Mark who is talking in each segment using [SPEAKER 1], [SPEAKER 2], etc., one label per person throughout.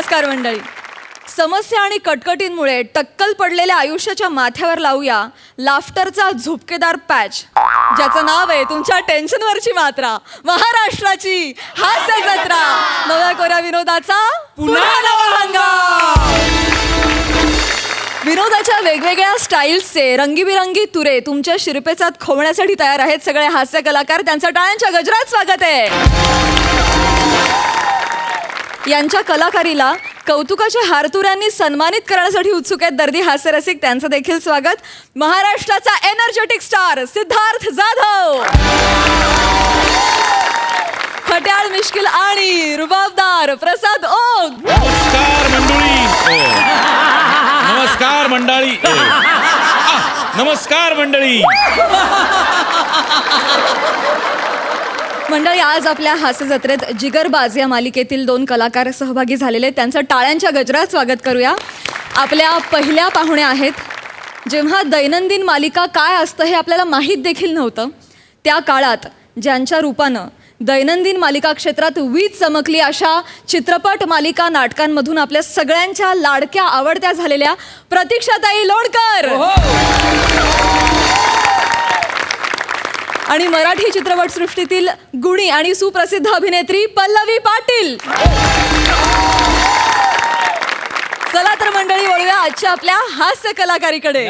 [SPEAKER 1] नमस्कार मंडळी. समस्या आणि कटकटींमुळे टक्कल पडलेल्या आयुष्याच्या माथ्यावर लावूया लाफ्टरचा झुपकेदार पॅच, ज्याचं नाव आहे तुमच्या टेन्शनवरची मात्रा. महाराष्ट्राची हास्य जत्रा, नव्या कोऱ्या विनोदाचा पुन्हा नवा हंगाम. विनोदाच्या वेगवेगळ्या स्टाईल्सचे रंगीबिरंगी तुरे तुमच्या शिरपेचात खोवण्यासाठी तयार आहेत सगळे हास्य कलाकार. त्यांचं टाळ्यांच्या गजरात स्वागत आहे. यांच्या कलाकारीला कौतुकाच्या हारतुऱ्यांनी सन्मानित करण्यासाठी उत्सुक आहेत दर्दी हास्यरसिक. त्यांचं देखील स्वागत. महाराष्ट्राचा एनर्जेटिक स्टार सिद्धार्थ जाधव, खट्याळ मिश्किल आणि रुबाबदार प्रसाद ओक.
[SPEAKER 2] नमस्कार मंडळी. नमस्कार मंडळी. नमस्कार मंडळी.
[SPEAKER 1] मंडळी, आज आपल्या हास्य जत्रेत जिगरबाज या मालिकेतील 2 कलाकार सहभागी झालेले. त्यांचं टाळ्यांच्या गजरात स्वागत करूया. आपल्या पहिल्या पाहुण्या आहेत. जेव्हा दैनंदिन मालिका काय असतं हे आपल्याला माहीत देखील नव्हतं, त्या काळात ज्यांच्या रूपानं दैनंदिन मालिका क्षेत्रात वीज चमकली अशा चित्रपट मालिका नाटकांमधून आपल्या सगळ्यांच्या लाडक्या आवडत्या झालेल्या प्रतीक्षाताई लोणकर आणि मराठी चित्रपटसृष्टीतील गुणी आणि सुप्रसिद्ध अभिनेत्री पल्लवी पाटील. चला तर मंडळी, वळूया आजच्या आपल्या हास्य कलाकारीकडे.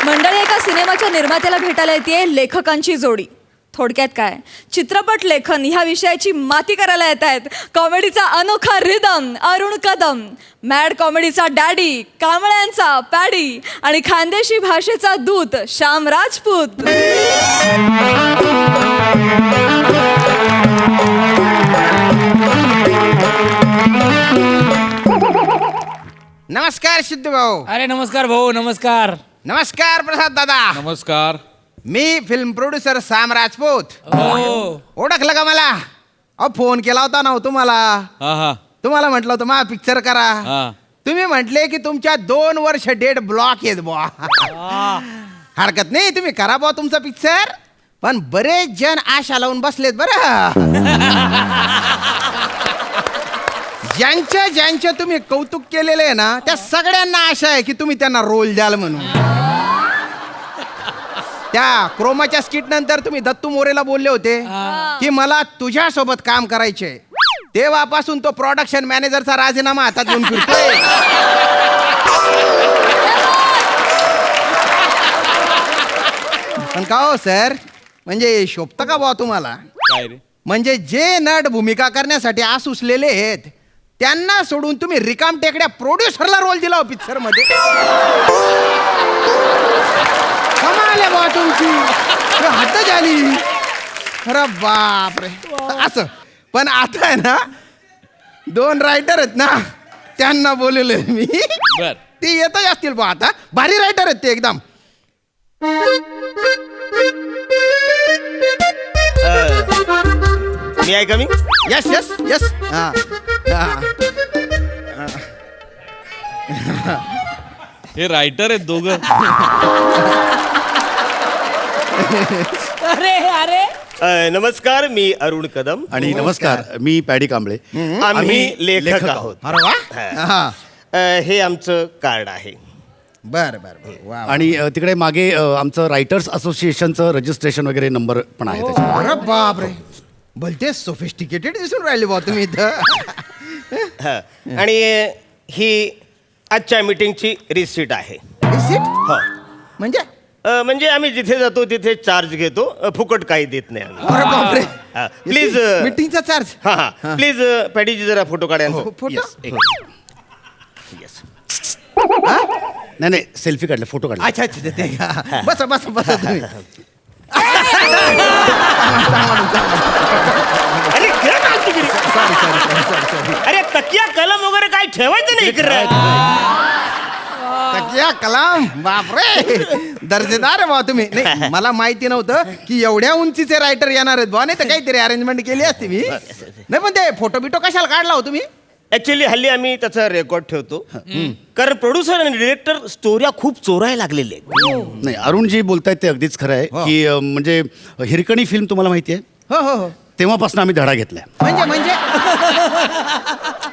[SPEAKER 1] मंडळी, एका सिनेमाच्या निर्मात्याला भेटायला येते लेखकांची जोडी. थोडक्यात काय, चित्रपट लेखन ह्या विषयाची माती करायला येत आहेत कॉमेडीचा अनोखा रिदम अरुण कदम, मॅड कॉमेडीचा डॅडी कांबळ्यांचा पॅडी आणि खानदेशी भाषेचा दूत श्याम राजपूत.
[SPEAKER 3] नमस्कार सिद्धू भाऊ.
[SPEAKER 4] अरे नमस्कार भाऊ. नमस्कार.
[SPEAKER 3] नमस्कार प्रसाद दादा.
[SPEAKER 2] नमस्कार.
[SPEAKER 3] मी फिल्म प्रोड्युसर श्याम राजपूत. ओळखलं का मला? फोन केला होता ना तुम्हाला. तुम्हाला म्हटलं होतं मा पिक्चर करा. तुम्ही म्हटले की तुमच्या 2 वर्ष डेट ब्लॉक आहेत बुवा. हरकत नाही, तुम्ही करा बुवा तुमचा पिक्चर. पण बरेच जण आशा लावून बसलेत बरं. ज्यांच्या तुम्ही कौतुक केलेले आहे ना, त्या सगळ्यांना आशा आहे की तुम्ही त्यांना रोल द्याल म्हणून. त्या क्रोमाच्या स्किट नंतर तुम्ही दत्तू मोरेला बोलले होते की मला तुझ्या सोबत काम करायचे. तेव्हापासून तो प्रोडक्शन मॅनेजरचा राजीनामा हातात घेऊन फिरतोय. पण का हो सर, म्हणजे शोभतं का बुवा तुम्हाला?
[SPEAKER 2] काय रे?
[SPEAKER 3] म्हणजे जे नट भूमिका करण्यासाठी आस उचलेले आहेत त्यांना सोडून तुम्ही रिकाम टेकड्या प्रोड्युसरला रोल दिला हो पिक्चर मध्ये. कमाल आहे बुवा तुमची, हद्द झाली. अरे बापरे. असं पण आता आहे ना, 2 रायटर आहेत ना, त्यांना बोलवले मी. ते येतच असतील बुवा. आता भारी रायटर आहेत ते एकदम.
[SPEAKER 5] मी आहे का? Me
[SPEAKER 3] yes yes yes.
[SPEAKER 2] हे रायटर आहेत दोघं.
[SPEAKER 4] अरे अरे
[SPEAKER 5] नमस्कार, मी अरुण कदम.
[SPEAKER 6] आणि नमस्कार, मी पॅडी कांबळे.
[SPEAKER 5] आम्ही लेखक आहोत.
[SPEAKER 3] अरे वा.
[SPEAKER 5] हे आमचं कार्ड आहे.
[SPEAKER 3] बर बर बर. वा.
[SPEAKER 6] आणि तिकडे मागे आमचं रायटर्स असोसिएशनचं रजिस्ट्रेशन वगैरे नंबर पण आहे त्याच्यात.
[SPEAKER 3] अरे बापरे, भलते सोफिस्टिकेटेड दिसून राहिले बा तुम्ही इथं.
[SPEAKER 5] आणि ही आजच्या मीटिंगची रिसीट आहे.
[SPEAKER 3] रिसीट
[SPEAKER 5] हो.
[SPEAKER 3] म्हणजे
[SPEAKER 5] आम्ही जिथे जातो तिथे चार्ज घेतो, फुकट काही देत नाही आम्ही.
[SPEAKER 3] अरे बापरे.
[SPEAKER 5] प्लीज
[SPEAKER 3] मीटिंगचा चार्ज.
[SPEAKER 5] हा प्लीज पॅडीजी जरा फोटो काढा.
[SPEAKER 3] फोटो.
[SPEAKER 5] येस.
[SPEAKER 6] नाही सेल्फी काढला, फोटो काढला.
[SPEAKER 3] अच्छा अच्छा ते का? बसा बसा बसा तुम्ही.
[SPEAKER 5] अरे क्या कागदगिरी? अरे तकिया कलम वगैरे काय ठेवायचं नाही इकडे.
[SPEAKER 3] तकिया कलाम, बापरे, दर्जेदार आहे बा तुम्ही. नाही, मला माहिती नव्हतं की एवढ्या उंचीचे रायटर येणार आहेत बा. नाही तर काहीतरी अरेंजमेंट केली असती मी. नाही पण ते फोटो बिटो कशाला काढला हो तुम्ही?
[SPEAKER 5] ऍक्च्युली हल्ली आम्ही त्याचा रेकॉर्ड ठेवतो, कारण प्रोड्युसर आणि डिरेक्टर स्टोऱ्या खूप चोरायला लागलेले आहेत.
[SPEAKER 6] नाही, अरुण जी बोलतायत ते अगदीच खरं आहे की म्हणजे हिरकणी फिल्म तुम्हाला माहिती आहे?
[SPEAKER 3] हो हो हो.
[SPEAKER 6] तेव्हापासून आम्ही धडा घेतलाय.
[SPEAKER 3] म्हणजे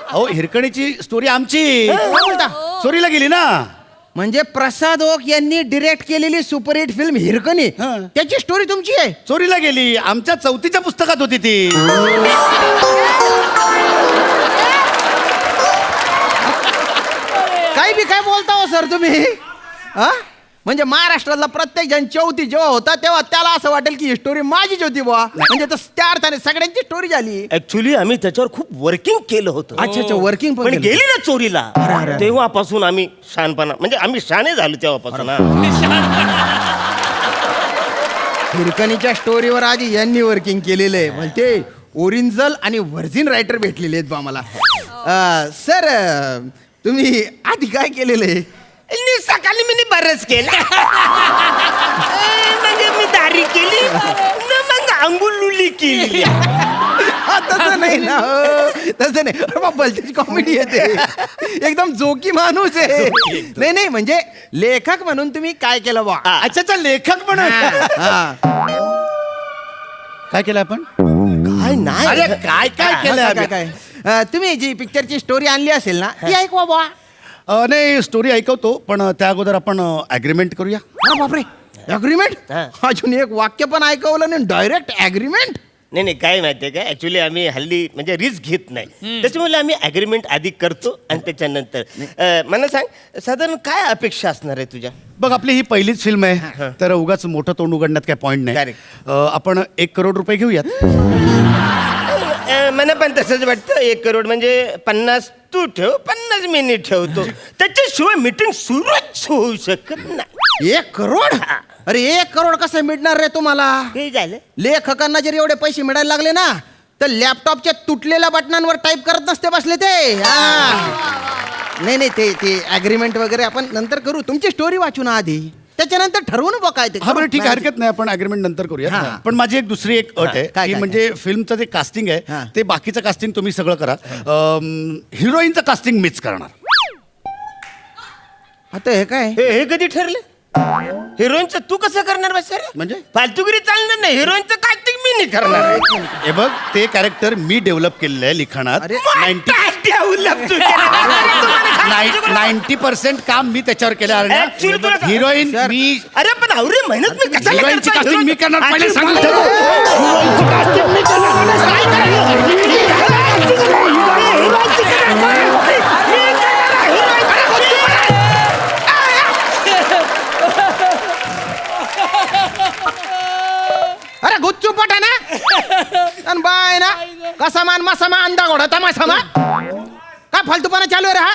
[SPEAKER 6] अहो हिरकणीची स्टोरी आमची
[SPEAKER 3] काय बोलता?
[SPEAKER 6] चोरीला गेली ना.
[SPEAKER 3] म्हणजे प्रसाद ओक यांनी डिरेक्ट केलेली सुपरहिट फिल्म हिरकणी
[SPEAKER 6] हं.
[SPEAKER 3] त्याची स्टोरी तुमची आहे.
[SPEAKER 6] चोरीला गेली. आमच्या 4थीच्या पुस्तकात होती ती.
[SPEAKER 3] काही बी काय बोलता हो सर तुम्ही? हा म्हणजे महाराष्ट्रातला प्रत्येक जण चौथी जेव्हा होता तेव्हा त्याला असं वाटेल की ही स्टोरी माझीच होती बुवा. म्हणजे त्या अर्थाने सगळ्यांची स्टोरी झाली.
[SPEAKER 5] ऍक्च्युली आम्ही त्याच्यावर खूप वर्किंग केलं होतं.
[SPEAKER 3] अच्छा वर्किंग
[SPEAKER 5] पण गेली ना चोरीला
[SPEAKER 3] अरे.
[SPEAKER 5] तेव्हापासून आम्ही शहाणपणा म्हणजे आम्ही शाणे झालो तेव्हापासून हा.
[SPEAKER 3] हिरकणीच्या स्टोरीवर आधी यांनी वर्किंग केलेलं आहे. म्हणजे ओरिजिनल आणि व्हर्जिन रायटर भेटलेले आहेत बा मला. सर तुम्ही आधी काय केलेलं आहे?
[SPEAKER 5] सकाळी मी बरंच केलं म्हणजे मी दारी केली न मग अंगुलुली केली.
[SPEAKER 3] तसं नाही ना तसं नाही. अरे बाबा भलतीच कॉमेडी येते. एकदम जोकी माणूस आहे. नाही म्हणजे लेखक म्हणून तुम्ही काय केलं बा?
[SPEAKER 6] अच्छा लेखक म्हणून काय केलं आपण?
[SPEAKER 5] काय नाही
[SPEAKER 6] अरे काय काय केलं
[SPEAKER 3] काय काय तुम्ही जी पिक्चरची स्टोरी आणली असेल ना ती ऐकवा बा.
[SPEAKER 6] नाही स्टोरी ऐकवतो पण त्या अगोदर आपण अग्रीमेंट करूया.
[SPEAKER 3] अरे बापरे अग्रीमेंट.
[SPEAKER 5] हा.
[SPEAKER 3] अजून एक वाक्य पण ऐकवलं नाही डायरेक्ट अग्रीमेंट.
[SPEAKER 5] नाही काय माहितीये का ऍक्च्युली आम्ही हल्ली म्हणजे रिस्क घेत नाही त्याच्यामुळे आम्ही अग्रीमेंट आधी करतो आणि त्याच्यानंतर मला सांग साधारण काय अपेक्षा असणार आहे तुझ्या?
[SPEAKER 6] बघ आपली ही पहिलीच फिल्म आहे तर उगाच मोठं तोंड उघडण्यात काय पॉईंट नाही.
[SPEAKER 5] Correct.
[SPEAKER 6] आपण 1 करोड रुपये घेऊयात.
[SPEAKER 5] मला पण तसंच वाटतं 1 करोड म्हणजे 50 तू ठेव 50 मी ठेवतो त्याच्याशिवाय मीटिंग सुरूच होऊ शकत नाही.
[SPEAKER 3] 1 करोड? अरे 1 करोड कसं मिळणार रे तुम्हाला?
[SPEAKER 5] हे झालं
[SPEAKER 3] लेखकांना जर एवढे पैसे मिळायला लागले ना तर लॅपटॉपच्या तुटलेल्या बटनांवर टाईप करत नसते बसले ते. नाही ते अग्रीमेंट वगैरे आपण नंतर करू. तुमची स्टोरी वाचू ना आधी त्याच्यानंतर ठरवू ना बघ काय ते.
[SPEAKER 6] हा बरं ठीक आहे हरकत नाही आपण अग्रीमेंट नंतर करूया.
[SPEAKER 3] हा.
[SPEAKER 6] पण माझी एक दुसरी एक अट आहे
[SPEAKER 3] काय,
[SPEAKER 6] की
[SPEAKER 3] काय,
[SPEAKER 6] म्हणजे फिल्मचं जे कास्टिंग
[SPEAKER 3] हा.
[SPEAKER 6] आहे ते बाकीचं कास्टिंग तुम्ही सगळं करा. हिरोईनचं कास्टिंग मीच करणार.
[SPEAKER 3] आता हे काय?
[SPEAKER 5] हे कधी ठरलं? हिरोईनचं तू कसं करणार बस सर?
[SPEAKER 6] म्हणजे?
[SPEAKER 5] फालतुगिरी चालणार नाही. हिरोईनचं कास्टिंग मी नाही करणार.
[SPEAKER 6] हे बघ ते कॅरेक्टर मी डेव्हलप केलेलं आहे लिखाणात.
[SPEAKER 3] अरे,
[SPEAKER 6] 90% काम मी त्याच्यावर केलं आहे.
[SPEAKER 5] Actually तुला-
[SPEAKER 6] हिरोईन
[SPEAKER 3] Sir.
[SPEAKER 6] मी
[SPEAKER 5] अरे पण अवरे मेहनत मी कशाला
[SPEAKER 6] हिरोईनची
[SPEAKER 5] करतोय?
[SPEAKER 6] कास्टिंग मी करणार. पहिले
[SPEAKER 5] Actually
[SPEAKER 6] सांगून
[SPEAKER 5] मला-
[SPEAKER 6] ठेव. हिरोईनची casting मी करणार.
[SPEAKER 3] अरे गुच्चू पटा ना आणि बाय ना कसा मान मसा मा अंदा घोडा तमाशा मा काय फालतूपणा चालू आहे रे हा?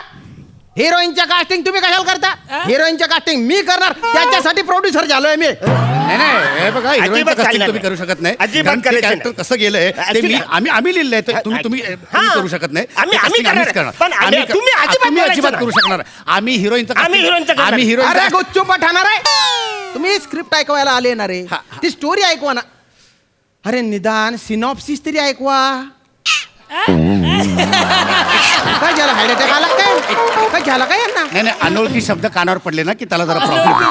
[SPEAKER 3] हिरोईनच्या कास्टिंग तुम्ही कशाला करता? हिरोईनच्या कास्टिंग मी करणार त्याच्यासाठी प्रोड्युसर झालोय मी.
[SPEAKER 6] नाही हे बघा हिरोईनचं
[SPEAKER 5] अजिबात
[SPEAKER 6] कास्टिंग
[SPEAKER 5] चालणार
[SPEAKER 6] तुम्ही
[SPEAKER 5] नाही.
[SPEAKER 6] करू शकत नाही.
[SPEAKER 5] अजिबात
[SPEAKER 6] कारण ते
[SPEAKER 5] करायचं
[SPEAKER 6] कॅरेक्टर
[SPEAKER 5] नाही.
[SPEAKER 6] कसं गेलंय ते मी
[SPEAKER 5] Actually-
[SPEAKER 6] आम्ही लिहिलंय तर तुम्ही
[SPEAKER 5] हा.
[SPEAKER 6] करू शकत नाही.
[SPEAKER 5] आम्ही
[SPEAKER 6] ते casting
[SPEAKER 5] करणार.
[SPEAKER 6] आम्हीच करणार.
[SPEAKER 5] पण आम्ही- तुम्ही अजिबात
[SPEAKER 6] तुम्ही अजिबात
[SPEAKER 5] बोलायचं
[SPEAKER 6] करू शकणार. आम्ही हिरोईनचं
[SPEAKER 5] आम्ही
[SPEAKER 6] casting-
[SPEAKER 5] हिरोईनचं करणार.
[SPEAKER 6] आम्ही
[SPEAKER 3] अरे
[SPEAKER 6] हिरोईन
[SPEAKER 3] गुच्चू पठाणार आहे तुम्ही स्क्रिप्ट ऐकवायला आले ना रे. ती स्टोरी ऐकवा ना. अरे निदान सिनॉप्सिस तरी ऐकवा. काय झालं हार्ट अटॅक आला काय झालं काय यांना?
[SPEAKER 6] नाही अनोळखी शब्द कानावर पडले ना की त्याला जरा प्रॉब्लेम.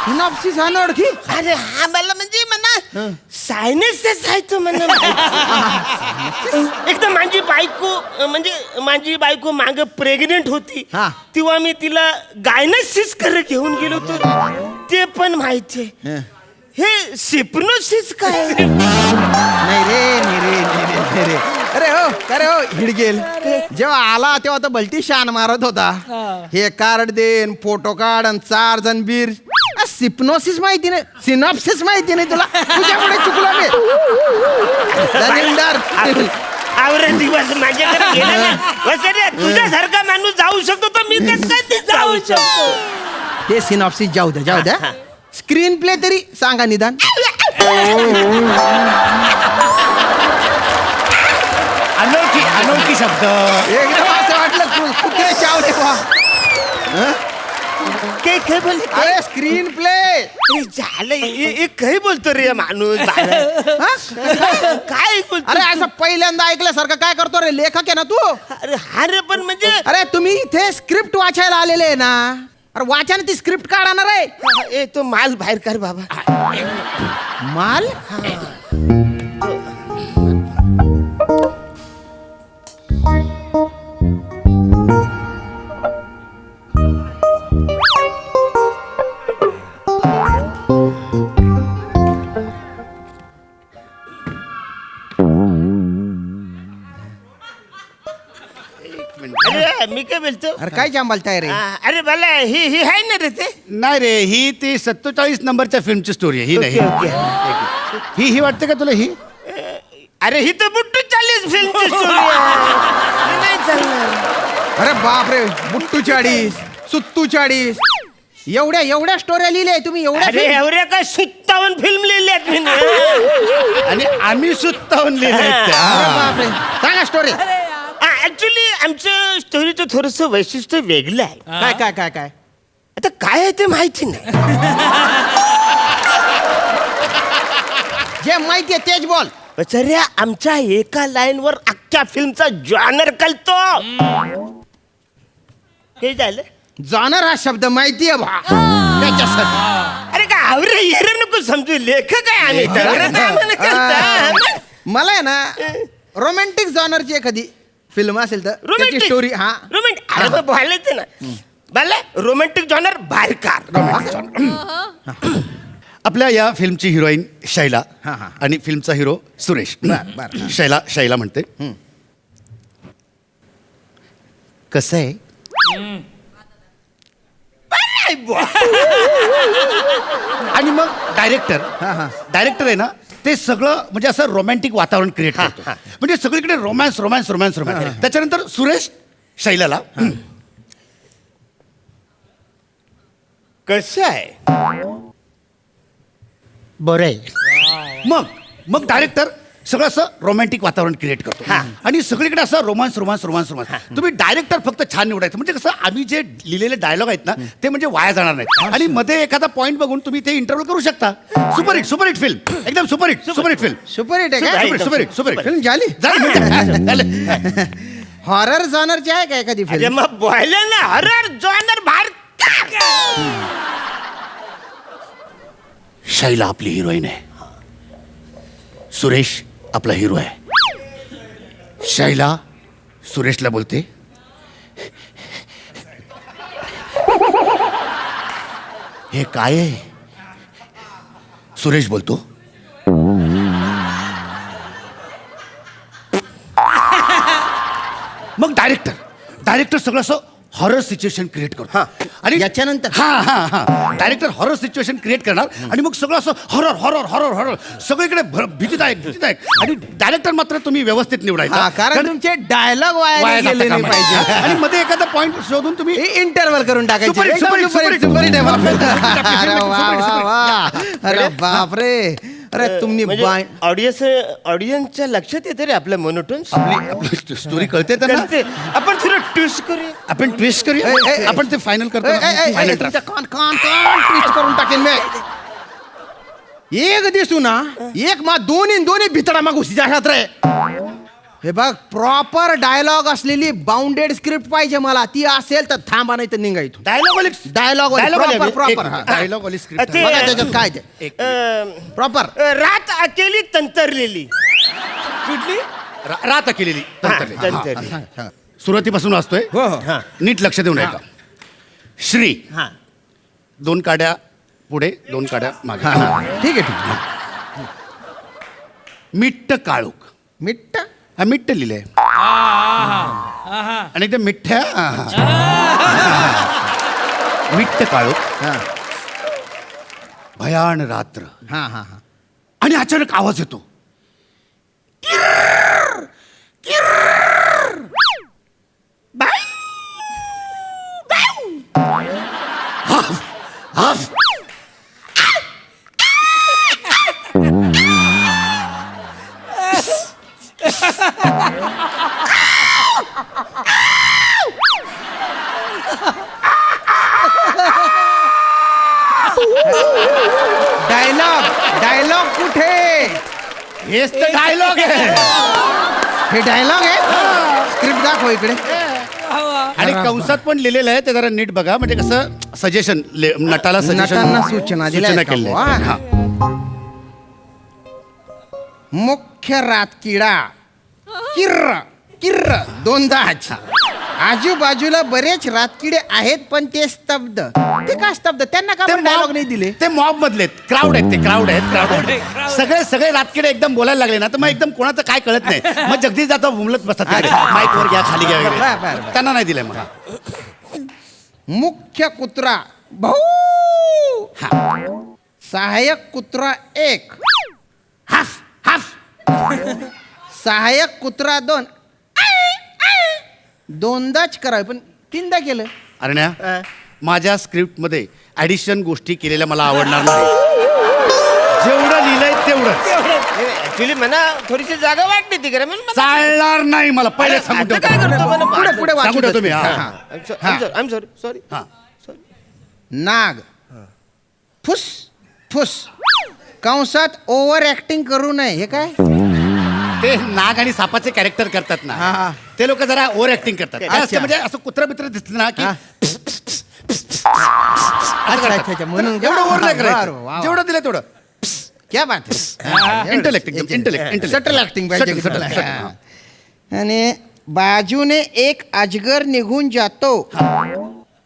[SPEAKER 3] सिनॉप्सिस अनोळखी.
[SPEAKER 5] अरे हा मला म्हणजे म्हणा सायन्सच आहे तो म्हणा एकदम माझी बायको म्हणजे माझी बायको माग प्रेग्नेंट होती
[SPEAKER 3] हा.
[SPEAKER 5] तेव्हा मी तिला गायनसिस करे घेऊन गेलो होतो ते पण माहितीये. हे सिप्नोसिस काय
[SPEAKER 3] नाही रे. अरे हो हिडगेल जेव्हा आला तेव्हा तर भलती शान मारत होता. हे कार्ड देन फोटो काढ आणि 4 जण बीर. सिप्नोसिस माहिती नाही सिनॉप्सिस माहिती नाही तुला. तुझ्यामुळे चुकलो मी. धनिंदर.
[SPEAKER 5] आवरे दिवस माझ्याकडे गेला ना वसरे तुझ्यासारखा माणूस जाऊ शकतो तर मी कसं जाऊ शकतो.
[SPEAKER 3] ते सिनॉप्सिस जाऊ द्या. स्क्रीन प्ले तरी सांगा निदान.
[SPEAKER 6] अनोळखी शब्द.
[SPEAKER 3] एकदम असं वाटलं कुठे चावले बा.
[SPEAKER 5] काय बोल
[SPEAKER 3] अरे स्क्रीन प्ले.
[SPEAKER 5] झालं काय बोलतो रे माणूस काय बोलतो
[SPEAKER 3] अरे असं पहिल्यांदा ऐकल्यासारखं काय करतो रे? लेखक आहे ना तू.
[SPEAKER 5] अरे हा रे पण म्हणजे
[SPEAKER 3] अरे तुम्ही इथे स्क्रिप्ट वाचायला आलेले आहे ना. अरे वाचाने ती स्क्रिप्ट काढणार आहे.
[SPEAKER 5] ए तो माल बाहेर कर बाबा.
[SPEAKER 3] माल
[SPEAKER 5] मी काय बोलतो
[SPEAKER 3] अरे काय जांबालताय रे
[SPEAKER 5] अरे मला ही आहे ना रे ते
[SPEAKER 6] नाही रे ही ती 47 नंबरच्या फिल्मची स्टोरी आहे ही नाही
[SPEAKER 5] ओके.
[SPEAKER 6] ही वाटते का तुला ही
[SPEAKER 5] अरे ही तर बुट्टू 40 फिल्मची स्टोरी आहे नाही चालणार.
[SPEAKER 3] अरे बापरे बुट्टू 40 सुत्तू 40 एवढ्या स्टोऱ्या लिहिल्या तुम्ही
[SPEAKER 5] अरे
[SPEAKER 3] एवढ्या
[SPEAKER 5] एवढ्या काय 57 फिल्म लिहिल्यात मी
[SPEAKER 6] आणि आम्ही सुत्तावून लिहिले
[SPEAKER 3] अरे बापरे सांगा स्टोरी
[SPEAKER 5] ऍक्च्युली आमचं स्टोरीचं थोडस वैशिष्ट्य वेगळं आहे.
[SPEAKER 3] काय काय काय काय
[SPEAKER 5] आता काय आहे ते माहिती नाही.
[SPEAKER 3] जे माहितीये तेच बोल
[SPEAKER 5] बचाऱ्या आमच्या एका लाईन वर अख्ख्या फिल्मचा जॉनर कळतो. काय झालं
[SPEAKER 3] जाणार हा शब्द माहितीये भा त्याच्यासाठी
[SPEAKER 5] अरे का आवरे येरे नको समजू लेखक आहे आम्ही तेवढं तर आम्हाला कळतं.
[SPEAKER 3] मला आहे ना रोमॅन्टिक जॉनरची एखादी फिल्म असेल तर त्याची
[SPEAKER 5] रोमॅन्टिक
[SPEAKER 3] स्टोरी हा
[SPEAKER 5] रोमॅन्टिक अरे मग बोलायचं ना भले रोमॅन्टिक जॉनर बारकार.
[SPEAKER 6] आपल्या या फिल्मची हिरोईन शैला
[SPEAKER 3] हा, हा.
[SPEAKER 6] आणि फिल्मचा हिरो सुरेश
[SPEAKER 3] बर.
[SPEAKER 6] शैला म्हणते कसं आहे आणि मग डायरेक्टर आहे ना ते सगळं म्हणजे असं रोमॅन्टिक वातावरण क्रिएट करतो म्हणजे सगळीकडे रोमॅन्स रोमॅन्स रोमॅन्स रोमॅन्स त्याच्यानंतर सुरेश शैलाला
[SPEAKER 5] कसं आहे
[SPEAKER 6] बरं आहे मग डायरेक्टर सगळं असं रोमॅन्टिक वातावरण क्रिएट करतो आणि सगळीकडे असं रोमांस रोमांस रोमांस रोमांस तुम्ही डायरेक्टर फक्त छान निवडायचं म्हणजे कसं आम्ही जे लिहिलेले डायलॉग आहेत ना ते म्हणजे वाया जाणार नाही आणि मध्ये एखादा पॉईंट बघून तुम्ही ते इंटरव्ह्यू करू शकता. सुपरहिट फिल्म एकदम सुपरहिट फिल्म
[SPEAKER 3] सुपरहिट आहे का
[SPEAKER 6] सुपरहिट
[SPEAKER 3] फिल्म झाली
[SPEAKER 6] झालं.
[SPEAKER 3] हॉरर जॉनरची आहे का एखादी
[SPEAKER 5] अरे
[SPEAKER 3] फिल्म
[SPEAKER 5] मग बोललं ना हरर जॉनर बारकार.
[SPEAKER 6] शैला आपली हिरोईन आहे सुरेश आपला हिरो आहे. शैला सुरेशला बोलते हे काय आहे सुरेश बोलतो मग डायरेक्टर सगळं असं हॉरर सिच्युएशन क्रिएट करतो आणि
[SPEAKER 3] याच्यानंतर
[SPEAKER 6] डायरेक्टर हॉरर सिच्युएशन क्रिएट करणार आणि मग सगळं असं हॉरर हॉरर हॉरर हॉरर सगळीकडे भीतीदायक आणि डायरेक्टर मात्र तुम्ही व्यवस्थित निवडायचा
[SPEAKER 3] कारण तुमचे डायलॉग
[SPEAKER 6] वाया
[SPEAKER 3] वाया
[SPEAKER 6] जाता
[SPEAKER 3] गेले नाही
[SPEAKER 6] कामा
[SPEAKER 3] पाहिजे
[SPEAKER 6] नये. आणि मध्ये एखादा पॉइंट शोधून तुम्ही
[SPEAKER 3] इंटरव्हल करून टाकायचे
[SPEAKER 6] सुपरहिट,
[SPEAKER 3] एकदम
[SPEAKER 6] सुपरहिट,
[SPEAKER 3] सुपरहिट आहे मला.
[SPEAKER 6] सुपरहिट.
[SPEAKER 3] अरे वा वा वा अरे बापरे अरे तुम्ही बाय
[SPEAKER 5] ऑडियन्सच्या लक्षात येते रे आपल्या मोनोटोन
[SPEAKER 6] स्टोरी कळते त्यांना
[SPEAKER 5] आपण थोडं ट्विस्ट करूया.
[SPEAKER 6] आपण ट्विस्ट करूया आपण ते फायनल करतो फायनल
[SPEAKER 3] तुमच्या कान ट्विस्ट करून टाकेन मी एक दिसू ना एक मा दोन्ही भितडा माग घुसी जात रे हे बघ प्रॉपर डायलॉग असलेली बाउंडेड स्क्रिप्ट पाहिजे मला ती असेल तर थांबा नाही तर निघा इथून डायलॉग प्रॉपर
[SPEAKER 6] डायलॉग वाली स्क्रिप्ट
[SPEAKER 5] ते-
[SPEAKER 3] बघा त्याच्यात काय ते प्रॉपर
[SPEAKER 5] रात अकेली तंतरलेली
[SPEAKER 4] कुठली
[SPEAKER 6] रात केलेली
[SPEAKER 5] तंतरली.
[SPEAKER 6] सुरुवातीपासून वाचतोय
[SPEAKER 3] हो हो
[SPEAKER 5] हा
[SPEAKER 6] नीट लक्ष देऊन ऐका श्री
[SPEAKER 5] हा
[SPEAKER 6] 2 काड्या पुढे 2 काड्या मागे
[SPEAKER 3] ठीक आहे
[SPEAKER 6] मिट्ट काळूक
[SPEAKER 3] मिट्ट
[SPEAKER 6] हा मिट्ट लिहिलंय आणि ते मिठ्ठ्या मिट्ट काळूक भयान रात्र
[SPEAKER 3] हा
[SPEAKER 6] आणि अचानक आवाज येतो हाफ.
[SPEAKER 3] डायलॉग कुठे
[SPEAKER 6] हेच तर डायलॉग आहे
[SPEAKER 3] हे डायलॉग आहे स्क्रिप्ट दाखव इकडे
[SPEAKER 6] आणि कंसात पण लिहिलेलं आहे ते जरा नीट बघा म्हणजे कसं सजेशन नटाला
[SPEAKER 3] नटांना सूचना दिल्या आहेत का
[SPEAKER 6] केल्या
[SPEAKER 3] बुवा?
[SPEAKER 6] आहेत. हा.
[SPEAKER 3] मुख्य रात किडा किर्र किर्र दोनदा अच्छा आजूबाजूला बरेच रातकिडे आहेत पण ते स्तब्ध. ते का स्तब्ध? त्यांना का डायलॉग नाही दिले?
[SPEAKER 6] ते मॉब मधले क्राऊड आहेत, ते क्राऊड आहेत. सगळे रातकिडे एकदम बोलायला लागले ना तर मग एकदम कोणाचं काय कळत नाही. मग जगदीश जाधव बोलत बसतात माईक वर घ्या, खाली घ्या वगैरे.
[SPEAKER 3] बरं.
[SPEAKER 6] त्यांना नाही दिलंय मग.
[SPEAKER 3] मुख्य कुत्रा भाऊ, सहाय्यक कुत्रा 1,
[SPEAKER 6] हाफ हाफ.
[SPEAKER 3] सहाय्यक कुत्रा 2. दोनदाच करावे पण 3दा केलं.
[SPEAKER 6] अरण्या, माझ्या स्क्रिप्ट मध्ये ऍडिशन गोष्टी केलेल्या मला आवडणार नाही. जेवढं लिहिलंय तेवढंच.
[SPEAKER 5] ऍक्च्युली मला थोडीशी जागा वाटली ती खरं म्हणून मला-
[SPEAKER 6] चालणार नाही मला पहिले सांगून
[SPEAKER 5] आता
[SPEAKER 6] ठेवतो.
[SPEAKER 5] काय करतो मला?
[SPEAKER 3] पुढे पुढे
[SPEAKER 6] सांगू
[SPEAKER 3] वाचू
[SPEAKER 6] द्या
[SPEAKER 3] दे
[SPEAKER 6] तुम्ही, हा.
[SPEAKER 5] I'm sorry.
[SPEAKER 6] हा.
[SPEAKER 3] नाग, फुस फुस, कंसात ओव्हर ऍक्टिंग करू नये. हे काय?
[SPEAKER 6] ते नाग आणि सापाचे कॅरेक्टर करतात
[SPEAKER 3] हा,
[SPEAKER 6] ना,
[SPEAKER 3] हा.
[SPEAKER 6] ते लोक जरा ओव्हर ऍक्टिंग करतात. काय असतं
[SPEAKER 3] अच्छा.
[SPEAKER 6] म्हणजे असं कुत्रा बित्र दिसलं ना की
[SPEAKER 3] हा. अच्छा. म्हणून
[SPEAKER 6] एवढं ओव्हर नाही
[SPEAKER 3] बरं, वा,
[SPEAKER 6] करायचं.
[SPEAKER 3] वा.
[SPEAKER 6] जेवढं दिलं तेवढं.
[SPEAKER 3] क्या बात आहे.
[SPEAKER 6] इंटेलेक्ट
[SPEAKER 3] सटल ऍक्टिंग पाहिजे.
[SPEAKER 6] सटल.
[SPEAKER 3] आणि बाजूने एक अजगर निघून जातो.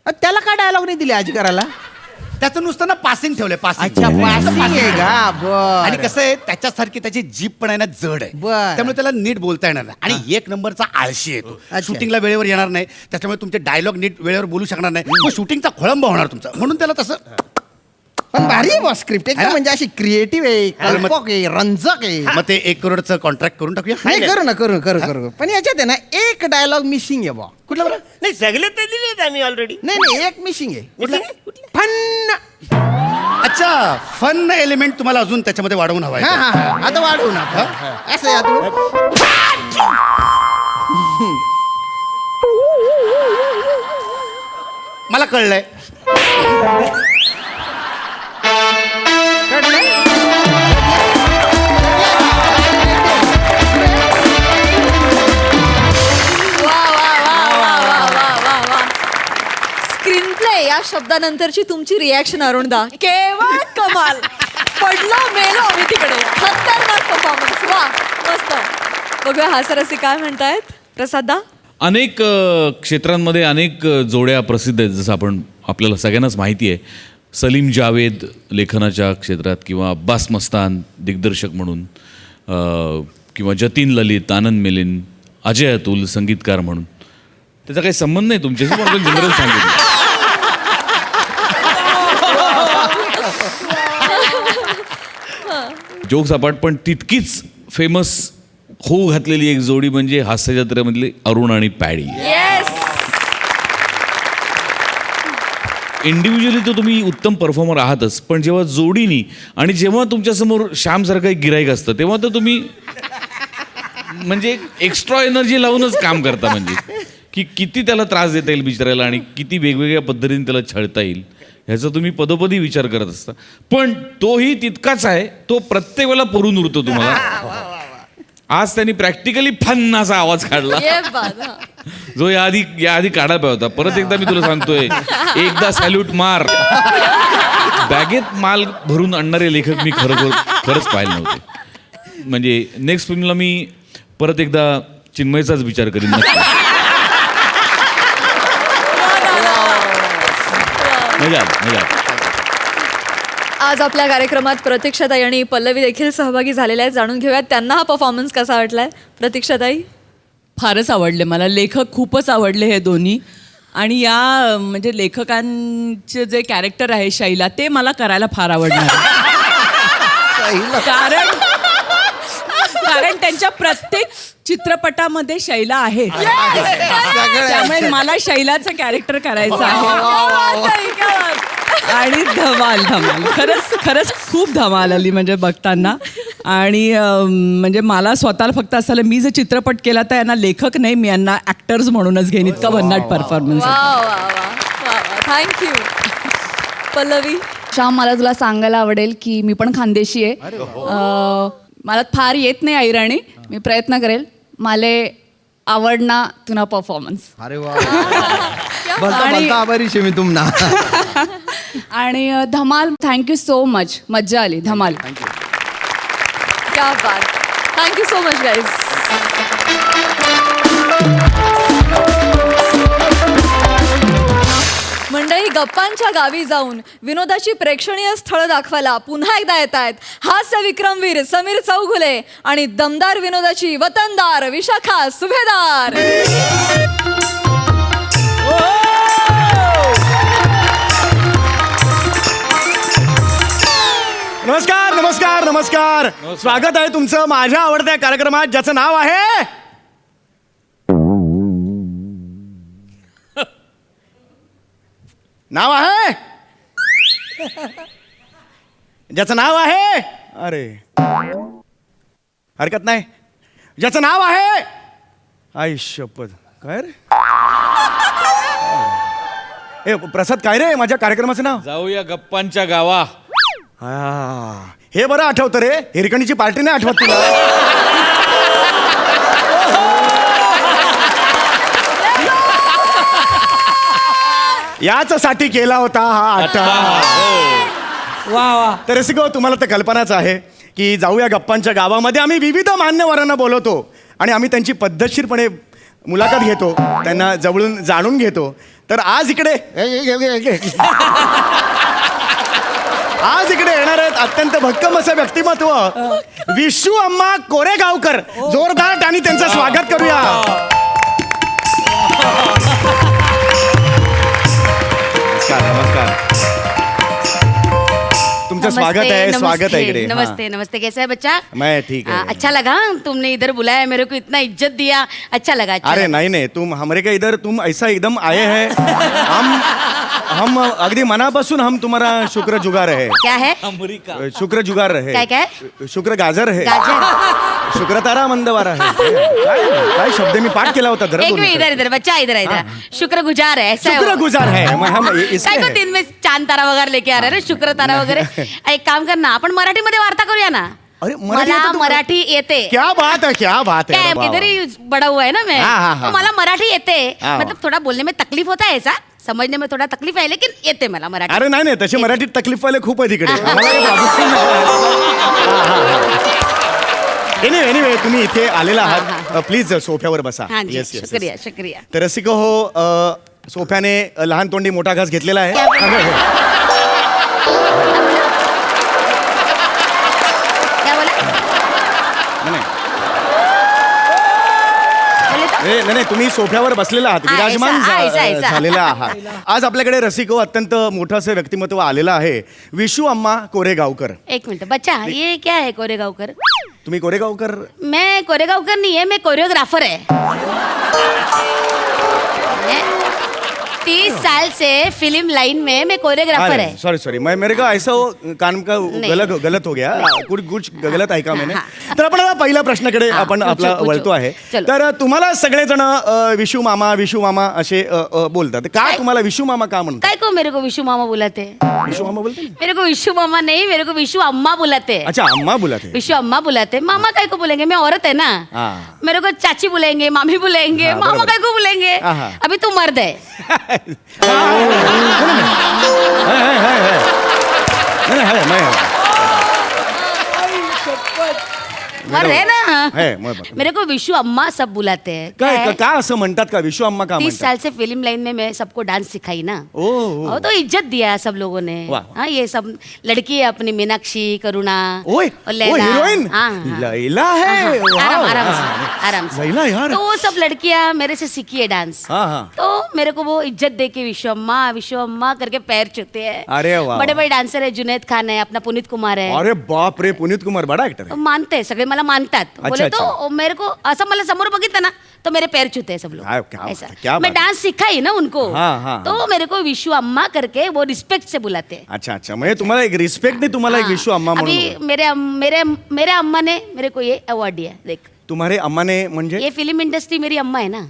[SPEAKER 3] त्याला का डायलॉग नाही दिले अजगराला?
[SPEAKER 6] त्याचं नुसतं ना पासिंग ठेवलंय, पासिंग.
[SPEAKER 3] अच्छा, passing आहे का? बरं.
[SPEAKER 6] आणि कसं आहे त्याच्यासारखी त्याची जीप पण आहे ना जड आहे,
[SPEAKER 3] बरं.
[SPEAKER 6] त्यामुळे त्याला नीट बोलता येणार नाही. आणि 1 नंबरचा आळशी येतो.
[SPEAKER 3] अच्छा.
[SPEAKER 6] शूटिंगला वेळेवर येणार नाही, त्याच्यामुळे तुमचे डायलॉग नीट वेळेवर बोलू शकणार नाही. मग शूटिंगचा खोळंबा होणार तुमचा. म्हणून त्याला तसं.
[SPEAKER 3] पण भारी आहे बॉस स्क्रिप्ट एकदम.
[SPEAKER 6] है ना?
[SPEAKER 3] म्हणजे अशी क्रिएटिव्ह आहे, कल्पक आहे, रंजक आहे.
[SPEAKER 6] मग ते 1 करोडचं कॉन्ट्रॅक्ट करून टाकूया.
[SPEAKER 3] नाही, करू. पण याच्यात आहे ना एक डायलॉग मिसिंग आहे बा.
[SPEAKER 6] कुठला बरं?
[SPEAKER 5] नाही सगळे तर दिलेत आम्ही ऑलरेडी.
[SPEAKER 3] नाही एक मिसिंग आहे.
[SPEAKER 5] कुठला?
[SPEAKER 3] फन.
[SPEAKER 6] अच्छा, फन एलिमेंट तुम्हाला अजून त्याच्यामध्ये वाढवून हवा
[SPEAKER 3] हा
[SPEAKER 6] आहे.
[SPEAKER 3] हा हा. आता वाढवू ना आपण. असं आहे आता.
[SPEAKER 6] मला कळलंय.
[SPEAKER 1] स्क्रीन प्ले या शब्दानंतरची तुमची रिॲक्शन अरुणदा केवळ कमाल. पडलो मेलो आम्ही तिकडे. खतरनाक परफॉर्मन्स. वा, मस्त. बघूया हास्यरसिक काय म्हणतायत. प्रसादा,
[SPEAKER 2] अनेक क्षेत्रांमध्ये अनेक जोड्या प्रसिद्ध आहेत. जसं आपल्याला सगळ्यांनाच माहिती आहे. सलीम जावेद लेखनाच्या क्षेत्रात, किंवा अब्बास मस्तान दिग्दर्शक म्हणून, किंवा जतीन ललित, आनंद मिलिंद, अजय अतुल संगीतकार म्हणून. त्याचा काही संबंध नाही तुमच्याशी, पण आपण जनरल सांगितलं. जोक सपाट, पण तितकीच फेमस होऊ घातलेली एक जोडी म्हणजे हास्य जत्रेमधली अरुण आणि पॅडी.
[SPEAKER 1] येस.
[SPEAKER 2] इंडिव्हिज्युअली तर तुम्ही उत्तम परफॉर्मर आहातच, पण जेव्हा जोडीनी आणि जेव्हा तुमच्यासमोर श्यामसारखं एक गिराईक असतं तेव्हा तर तुम्ही म्हणजे एक्स्ट्रा एनर्जी लावूनच काम करता. म्हणजे की किती त्याला त्रास देता येईल बिचारायला आणि किती वेगवेगळ्या पद्धतीने त्याला छळता येईल ह्याचा तुम्ही पदोपदी विचार करत असता. पण तोही तितकाच आहे. तो प्रत्येक वेळेला पुरून उरतो तुम्हाला. आज त्यांनी प्रॅक्टिकली फन असा आवाज काढला
[SPEAKER 1] ये बात. हा.
[SPEAKER 2] जो याआधी काढायला पाहिजे होता. परत एकदा मी तुला सांगतोय, एकदा सॅल्यूट मार. बॅगेत माल भरून आणणारे लेखक मी खरंच पाहिले नव्हते. म्हणजे नेक्स्ट फिल्मला मी परत एकदा चिन्मयचाच विचार करीन नक्की. मजा आली.
[SPEAKER 1] आज आपल्या कार्यक्रमात प्रतीक्षाताई आणि पल्लवी देखील सहभागी झालेल्या आहेत. जाणून घेऊयात त्यांना हा परफॉर्मन्स कसा वाटलाय. प्रतीक्षाताई.
[SPEAKER 7] फारच आवडले मला. लेखक खूपच आवडले हे दोन्ही. आणि या म्हणजे लेखकांचे जे कॅरेक्टर आहे शैला, ते मला करायला फार आवडणार. कारण त्यांच्या प्रत्येक चित्रपटामध्ये शैला आहे. त्यामुळे मला शैलाचं कॅरेक्टर करायचं आहे. आणि धमाल खरंच खूप धमाल आली म्हणजे बघताना. आणि म्हणजे मला स्वतःला फक्त असं मी जर चित्रपट केला तर यांना लेखक नाही, मी यांना ॲक्टर्स म्हणूनच घेईन. इतका भन्नाट परफॉर्मन्स.
[SPEAKER 1] थँक्यू. पल्लवी.
[SPEAKER 8] श्याम, मला तुला सांगायला आवडेल की मी पण खानदेशी आहे. मला फार येत नाही ऐराणी, मी प्रयत्न करेल. मला आवडना तुना परफॉर्मन्स.
[SPEAKER 3] अरे वा. बोलता आभारी शे मी तुम्हाला.
[SPEAKER 8] आणि धमाल. Thank you so much. मज्जा आली. धमाल.
[SPEAKER 1] क्या बात. Thank you so much guys. गप्पांच्या गावी जाऊन विनोदाची प्रेक्षणीय स्थळं दाखवायला पुन्हा एकदा येत आहेत हास्य विक्रमवीर समीर चौगुले आणि दमदार विनोदाची वतनदार विशाखा सुभेदार.
[SPEAKER 9] नमस्कार नमस्कार नमस्कार. स्वागत आहे तुमचं माझ्या आवडत्या कार्यक्रमात ज्याचं नाव आहे ज्याचं नाव आहे अरे हरकत नाही ज्याचं नाव आहे आई शपथ काय रे ए प्रसाद काय रे माझ्या कार्यक्रमाचं नाव
[SPEAKER 2] जाऊया गप्पांच्या गावा.
[SPEAKER 9] हे बरं आठवतं रे हिरकणीची पार्टी नाही आठवत तुला याच साठी केला होता हा आटा.
[SPEAKER 4] वा वा.
[SPEAKER 9] तर रसिको तुम्हाला तर कल्पनाच आहे की जाऊया गप्पांच्या गावामध्ये आम्ही विविध मान्यवरांना बोलवतो आणि आम्ही त्यांची पद्धतशीरपणे मुलाखत घेतो त्यांना जवळून जाणून घेतो. तर आज इकडे येणार आहेत अत्यंत भक्कम असं व्यक्तिमत्व विशू अम्मा कोरेगावकर. जोरदार टाळी त्यांचं स्वागत करूया. नमस्कार तुमचं स्वागत है स्वागत है इकडे.
[SPEAKER 10] नमस्ते नमस्ते कैसा है बच्चा?
[SPEAKER 9] मैं ठीक है.
[SPEAKER 10] अच्छा लगा तुमने इधर बुलाया मेरे को इतना इज्जत दिया अच्छा लगा.
[SPEAKER 9] अरे नहीं नहीं तुम हमारे का इधर तुम ऐसा एकदम आए हैं हम अगदी मनापासून हम तुम्हारा शुक्रगुजार है.
[SPEAKER 10] क्या है?
[SPEAKER 9] शुक्रगुजार है.
[SPEAKER 10] क्या
[SPEAKER 9] शुक्र गाजर है.
[SPEAKER 10] गाजर
[SPEAKER 9] शुक्रतारा मंदवारा है. काय शब्द मी पाठ केला होता जरा
[SPEAKER 10] एक मिनट इधर इधर बच्चा इधर इधर शुक्रगुजार है ऐसा है वो.
[SPEAKER 9] शुक्रगुजार है हम
[SPEAKER 10] काय को दिन में चांद तारा वगैरे लेके आ रहे रे शुक्र तारा वगैरे. एक काम कर ना आपण मराठीमध्ये वार्ता करूया ना.
[SPEAKER 9] अरे मराठी
[SPEAKER 10] मला
[SPEAKER 9] येतं तुला?
[SPEAKER 10] मराठी येते.
[SPEAKER 9] क्या बात है क्या बात है.
[SPEAKER 10] क्या
[SPEAKER 9] अरे वा,
[SPEAKER 10] इधर
[SPEAKER 9] वा.
[SPEAKER 10] ही बड़ा हुआ है ना मैं
[SPEAKER 9] हाँ, हाँ.
[SPEAKER 10] तो मला मराठी येते.
[SPEAKER 9] हाँ,
[SPEAKER 10] मतलब थोड़ा बोलने में तकलीफ होता है ऐसा समझने में थोड़ा तकलीफ है लेकिन येते मला मराठी.
[SPEAKER 9] अरे नाही नाही तसे मराठीत तकलीफ वाले खूप आहे तिकडे. एनिवे तुम्ही इथे आलेला आहात प्लीज सोफ्यावर बसा.
[SPEAKER 10] हाँ जी
[SPEAKER 9] Yes, yes, yes.
[SPEAKER 10] शुक्रिया शुक्रिया.
[SPEAKER 9] तर रसिको हो सोफ्याने लहान तोंडी मोठा घास घेतलेला आहे.
[SPEAKER 10] क्या बोला?
[SPEAKER 9] नाही तुम्ही सोफ्यावर बसलेला आहात
[SPEAKER 10] हा,
[SPEAKER 9] विराजमान
[SPEAKER 10] ऐसा.
[SPEAKER 9] झालेला आहात. आज आपल्याकडे रसिको अत्यंत मोठं असं व्यक्तिमत्व आलेलं आहे विशू अम्मा कोरेगावकर.
[SPEAKER 10] एक मिनट बच्चा ये क्या है कोरेगावकर?
[SPEAKER 9] तुम्ही कोरेगावकर
[SPEAKER 10] मैं कोरेगावकर नहीं है मैं कोरियोग्राफर है. 30 साल से फिल्म लाइन में मैं कोरियोग्राफर है.
[SPEAKER 9] सॉरी मेरे को ऐसा कान का गलत हो गया कुछ गलत आहे का मैंने. तर आपण आता पहिल्या प्रश्नाकडे आपण आपला
[SPEAKER 10] पूछो.
[SPEAKER 9] वळतो आहे.
[SPEAKER 10] चलो.
[SPEAKER 9] तर तुम्हाला सगळेजण विशू मामा असे बोलतात का तुम्हाला विशू मामा का म्हणतात?
[SPEAKER 10] काय को मेरे को विशु मामा बुलाते?
[SPEAKER 9] विशू मामा बोलते.
[SPEAKER 10] मेरे को विशु मामा नहीं मेरे को विशु अम्मा बुलाते.
[SPEAKER 9] अच्छा अम्मा बुलाते.
[SPEAKER 10] विशु अम्मा बुलाते. मामा काय को बोलेंगे मैं औरत है ना.
[SPEAKER 9] हाँ.
[SPEAKER 10] मेरे को चाची बुलाएंगे मामी बुलाएंगे
[SPEAKER 9] हाँ,
[SPEAKER 10] मामा
[SPEAKER 9] बराबर.
[SPEAKER 10] काय को बुलाएंगे.
[SPEAKER 9] हाँ.
[SPEAKER 10] अभी तू मर्द है. मर्द है ना. मेरे को विशु अम्मा सब बुलाते हैं.
[SPEAKER 9] काय का असं म्हणतात का विशू अम्मा का
[SPEAKER 10] 30
[SPEAKER 9] म्हणतात?
[SPEAKER 10] साल से फिल्म लाइन में मैं सबको डांस सिखाई ना.
[SPEAKER 9] ओ
[SPEAKER 10] तो इज्जत दिया सब लोगों ने.
[SPEAKER 9] वाह.
[SPEAKER 10] हाँ ये सब लड़की है अपनी मीनाक्षी करुणा
[SPEAKER 9] ओए
[SPEAKER 10] और लैला.
[SPEAKER 9] हीरोइन
[SPEAKER 10] हाँ, हाँ.
[SPEAKER 9] लैला है. वाह.
[SPEAKER 10] आराम से
[SPEAKER 9] लैला यार.
[SPEAKER 10] तो वो सब लड़कियां मेरे से सीखी है डांस.
[SPEAKER 9] हाँ, हाँ.
[SPEAKER 10] तो मेरे को वो इज्जत दे के विश्व अम्मा करके पैर छूते हैं.
[SPEAKER 9] अरे वाह.
[SPEAKER 10] बड़े बड़े डांसर है जुनैद खान है अपना पुनीत कुमार है.
[SPEAKER 9] अरे बाप रे पुनीत कुमार बडा ऍक्टर
[SPEAKER 10] तो मानते हैं, सगळे मला मानतात. बोले तो मेरे को असं मला समोर बघितलं ना तो मेरे पैर छूते हैं सब लोग.
[SPEAKER 9] क्या
[SPEAKER 10] ऐसा
[SPEAKER 9] बात
[SPEAKER 10] मैं
[SPEAKER 9] है.
[SPEAKER 10] डांस सिखाई ना उनको.
[SPEAKER 9] हाँ, हाँ,
[SPEAKER 10] तो मेरे को विशु अम्मा करके वो रिस्पेक्ट से बुलाते हैं.
[SPEAKER 9] अच्छा म्हणजे तुम्हाला एक रिस्पेक्ट नाही तुम्हाला एक विशू अम्मा
[SPEAKER 10] अभी
[SPEAKER 9] म्हणून.
[SPEAKER 10] मेरे अम्मा ने मेरे को ये अवार्ड दिया. देख
[SPEAKER 9] तुम्हारे अम्मा ने म्हणजे
[SPEAKER 10] ये फिल्म इंडस्ट्री मेरी अम्मा है ना.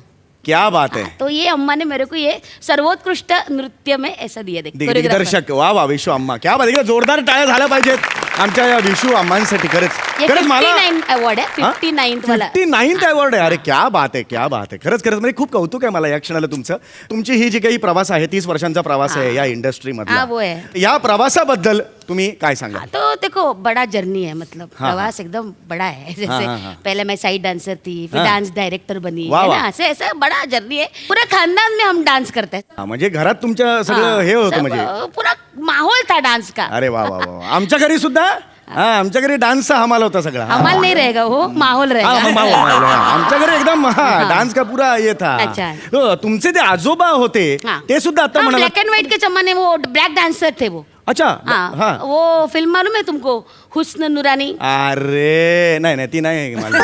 [SPEAKER 9] क्या बात है.
[SPEAKER 10] तो ये अम्मा ने मेरे को ये सर्वोत्कृष्ट नृत्य में ऐसा दिया. देख
[SPEAKER 9] दिग्दर्शक वा विशू अम्मा क्या बात. जोरदार टाळ्या झाल्या पाहिजेत आमच्या या विशू अम्मांसाठी खरंच.
[SPEAKER 10] ये
[SPEAKER 9] खरंच मला
[SPEAKER 10] 59 अवॉर्ड आहे 59th वाला
[SPEAKER 9] 59th अवॉर्ड आहे. अरे क्या बात आहे, क्या बात आहे. खरंच खरंच म्हणजे खूप कौतुक आहे मला या क्षणाला तुमचं. तुमची ही जी काही प्रवास आहे 30 वर्षांचा प्रवास आहे या इंडस्ट्रीमधला.
[SPEAKER 10] हाँ, वो है.
[SPEAKER 9] या प्रवासाबद्दल तुम्ही काय सांगा?
[SPEAKER 10] तो देखो बड़ा जर्नी है, मतलब प्रवास एकदम बड़ा है. जैसे
[SPEAKER 9] हाँ.
[SPEAKER 10] पहले मैं साइड डांसर थी, फिर
[SPEAKER 9] हाँ.
[SPEAKER 10] डांस डायरेक्टर बनी,
[SPEAKER 9] वाह,
[SPEAKER 10] है
[SPEAKER 9] वाह.
[SPEAKER 10] ना. ऐसा बड़ा जर्नी है. पूरा खानदान में हम डांस करते हैं.
[SPEAKER 9] हा, म्हणजे घरात तुमच्या सगळं हे होतं
[SPEAKER 10] सब,
[SPEAKER 9] म्हणजे.
[SPEAKER 10] पूरा माहौल था डांस का.
[SPEAKER 9] अरे वा वा वा. आमच्या घरी सुद्धा हा, आमच्या घरी डान्सचा हमाल होता सगळा. हा.
[SPEAKER 10] हमाल नहीं रहेगा वो, माहौल
[SPEAKER 9] हा,
[SPEAKER 10] रहेगा.
[SPEAKER 9] माहौल, हा. आमच्या घरी एकदम डान्स का पूरा ये था.
[SPEAKER 10] अच्छा.
[SPEAKER 9] हो, तुमचे ते आजोबा होते
[SPEAKER 10] हाँ.
[SPEAKER 9] ते सुद्धा आता
[SPEAKER 10] हाँ,
[SPEAKER 9] म्हणाला.
[SPEAKER 10] ब्लैक एंड व्हाइट के जमाने में वो ब्लैक डांसर थे वो.
[SPEAKER 9] अच्छा
[SPEAKER 10] हाँ,
[SPEAKER 9] हा.
[SPEAKER 10] वो फिल्म मालूम है तुमको, हुस्न नुरानी.
[SPEAKER 9] अरे नाही नाही ती नाही मला.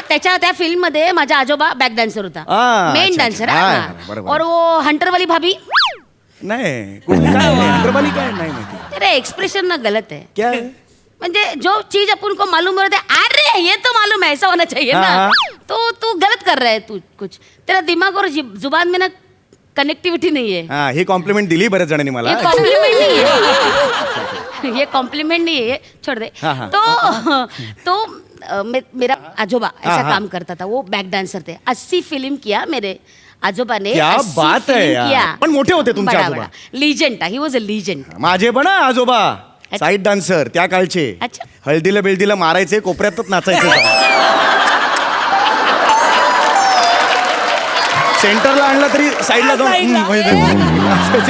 [SPEAKER 10] त्याच्या त्या फिल्म मध्ये माझा आजोबा बॅक डान्सर होता, मेन
[SPEAKER 9] अच्छा,
[SPEAKER 10] डान्सर.
[SPEAKER 9] अच्छा. बरोबर.
[SPEAKER 10] और वो हंटर वाली भाभी.
[SPEAKER 9] नाही कुठली काय हंड्रबाली काय नाही माहिती.
[SPEAKER 10] तेरा एक्सप्रेशन ना गलत है.
[SPEAKER 9] क्या
[SPEAKER 10] म्हणजे जो चीज अपन को मालूम होता है, अरे ये तो मालूम है, ऐसा होना चाहिए
[SPEAKER 9] हाँ,
[SPEAKER 10] ना.
[SPEAKER 9] हाँ.
[SPEAKER 10] तो तू गलत कर रहा है. तू कुछ तेरा दिमाग और जुबान में ना कनेक्टिविटी नहीं है.
[SPEAKER 9] हा ही कॉम्प्लिमेंट दिली बऱ्याच जणांनी मला.
[SPEAKER 10] ये कॉम्प्लीमेंट नहीं है. ये कॉम्प्लीमेंट नहीं है, छोड़ दे.
[SPEAKER 9] हाँ, हाँ.
[SPEAKER 10] तो मेरा आजोबा ऐसा
[SPEAKER 9] हाँ, हाँ.
[SPEAKER 10] काम करता था. वो बैक डांसर थे. 80 फिल्म किया मेरे आजोबा ने.
[SPEAKER 9] क्या
[SPEAKER 10] 80
[SPEAKER 9] बात है
[SPEAKER 10] फिल्म
[SPEAKER 9] यार.
[SPEAKER 10] किया.
[SPEAKER 9] पण मोठे होते तुमचे आजोबा.
[SPEAKER 10] लीजेंड था. He was a legend.
[SPEAKER 9] माझे पण आजोबा साईड डान्सर त्या काळचे.
[SPEAKER 10] अच्छा.
[SPEAKER 9] हळदीला बिळदीला मारायचे, कोपऱ्यातच नाचायचे. सेंटरला आणलं तरी साईडला जाऊन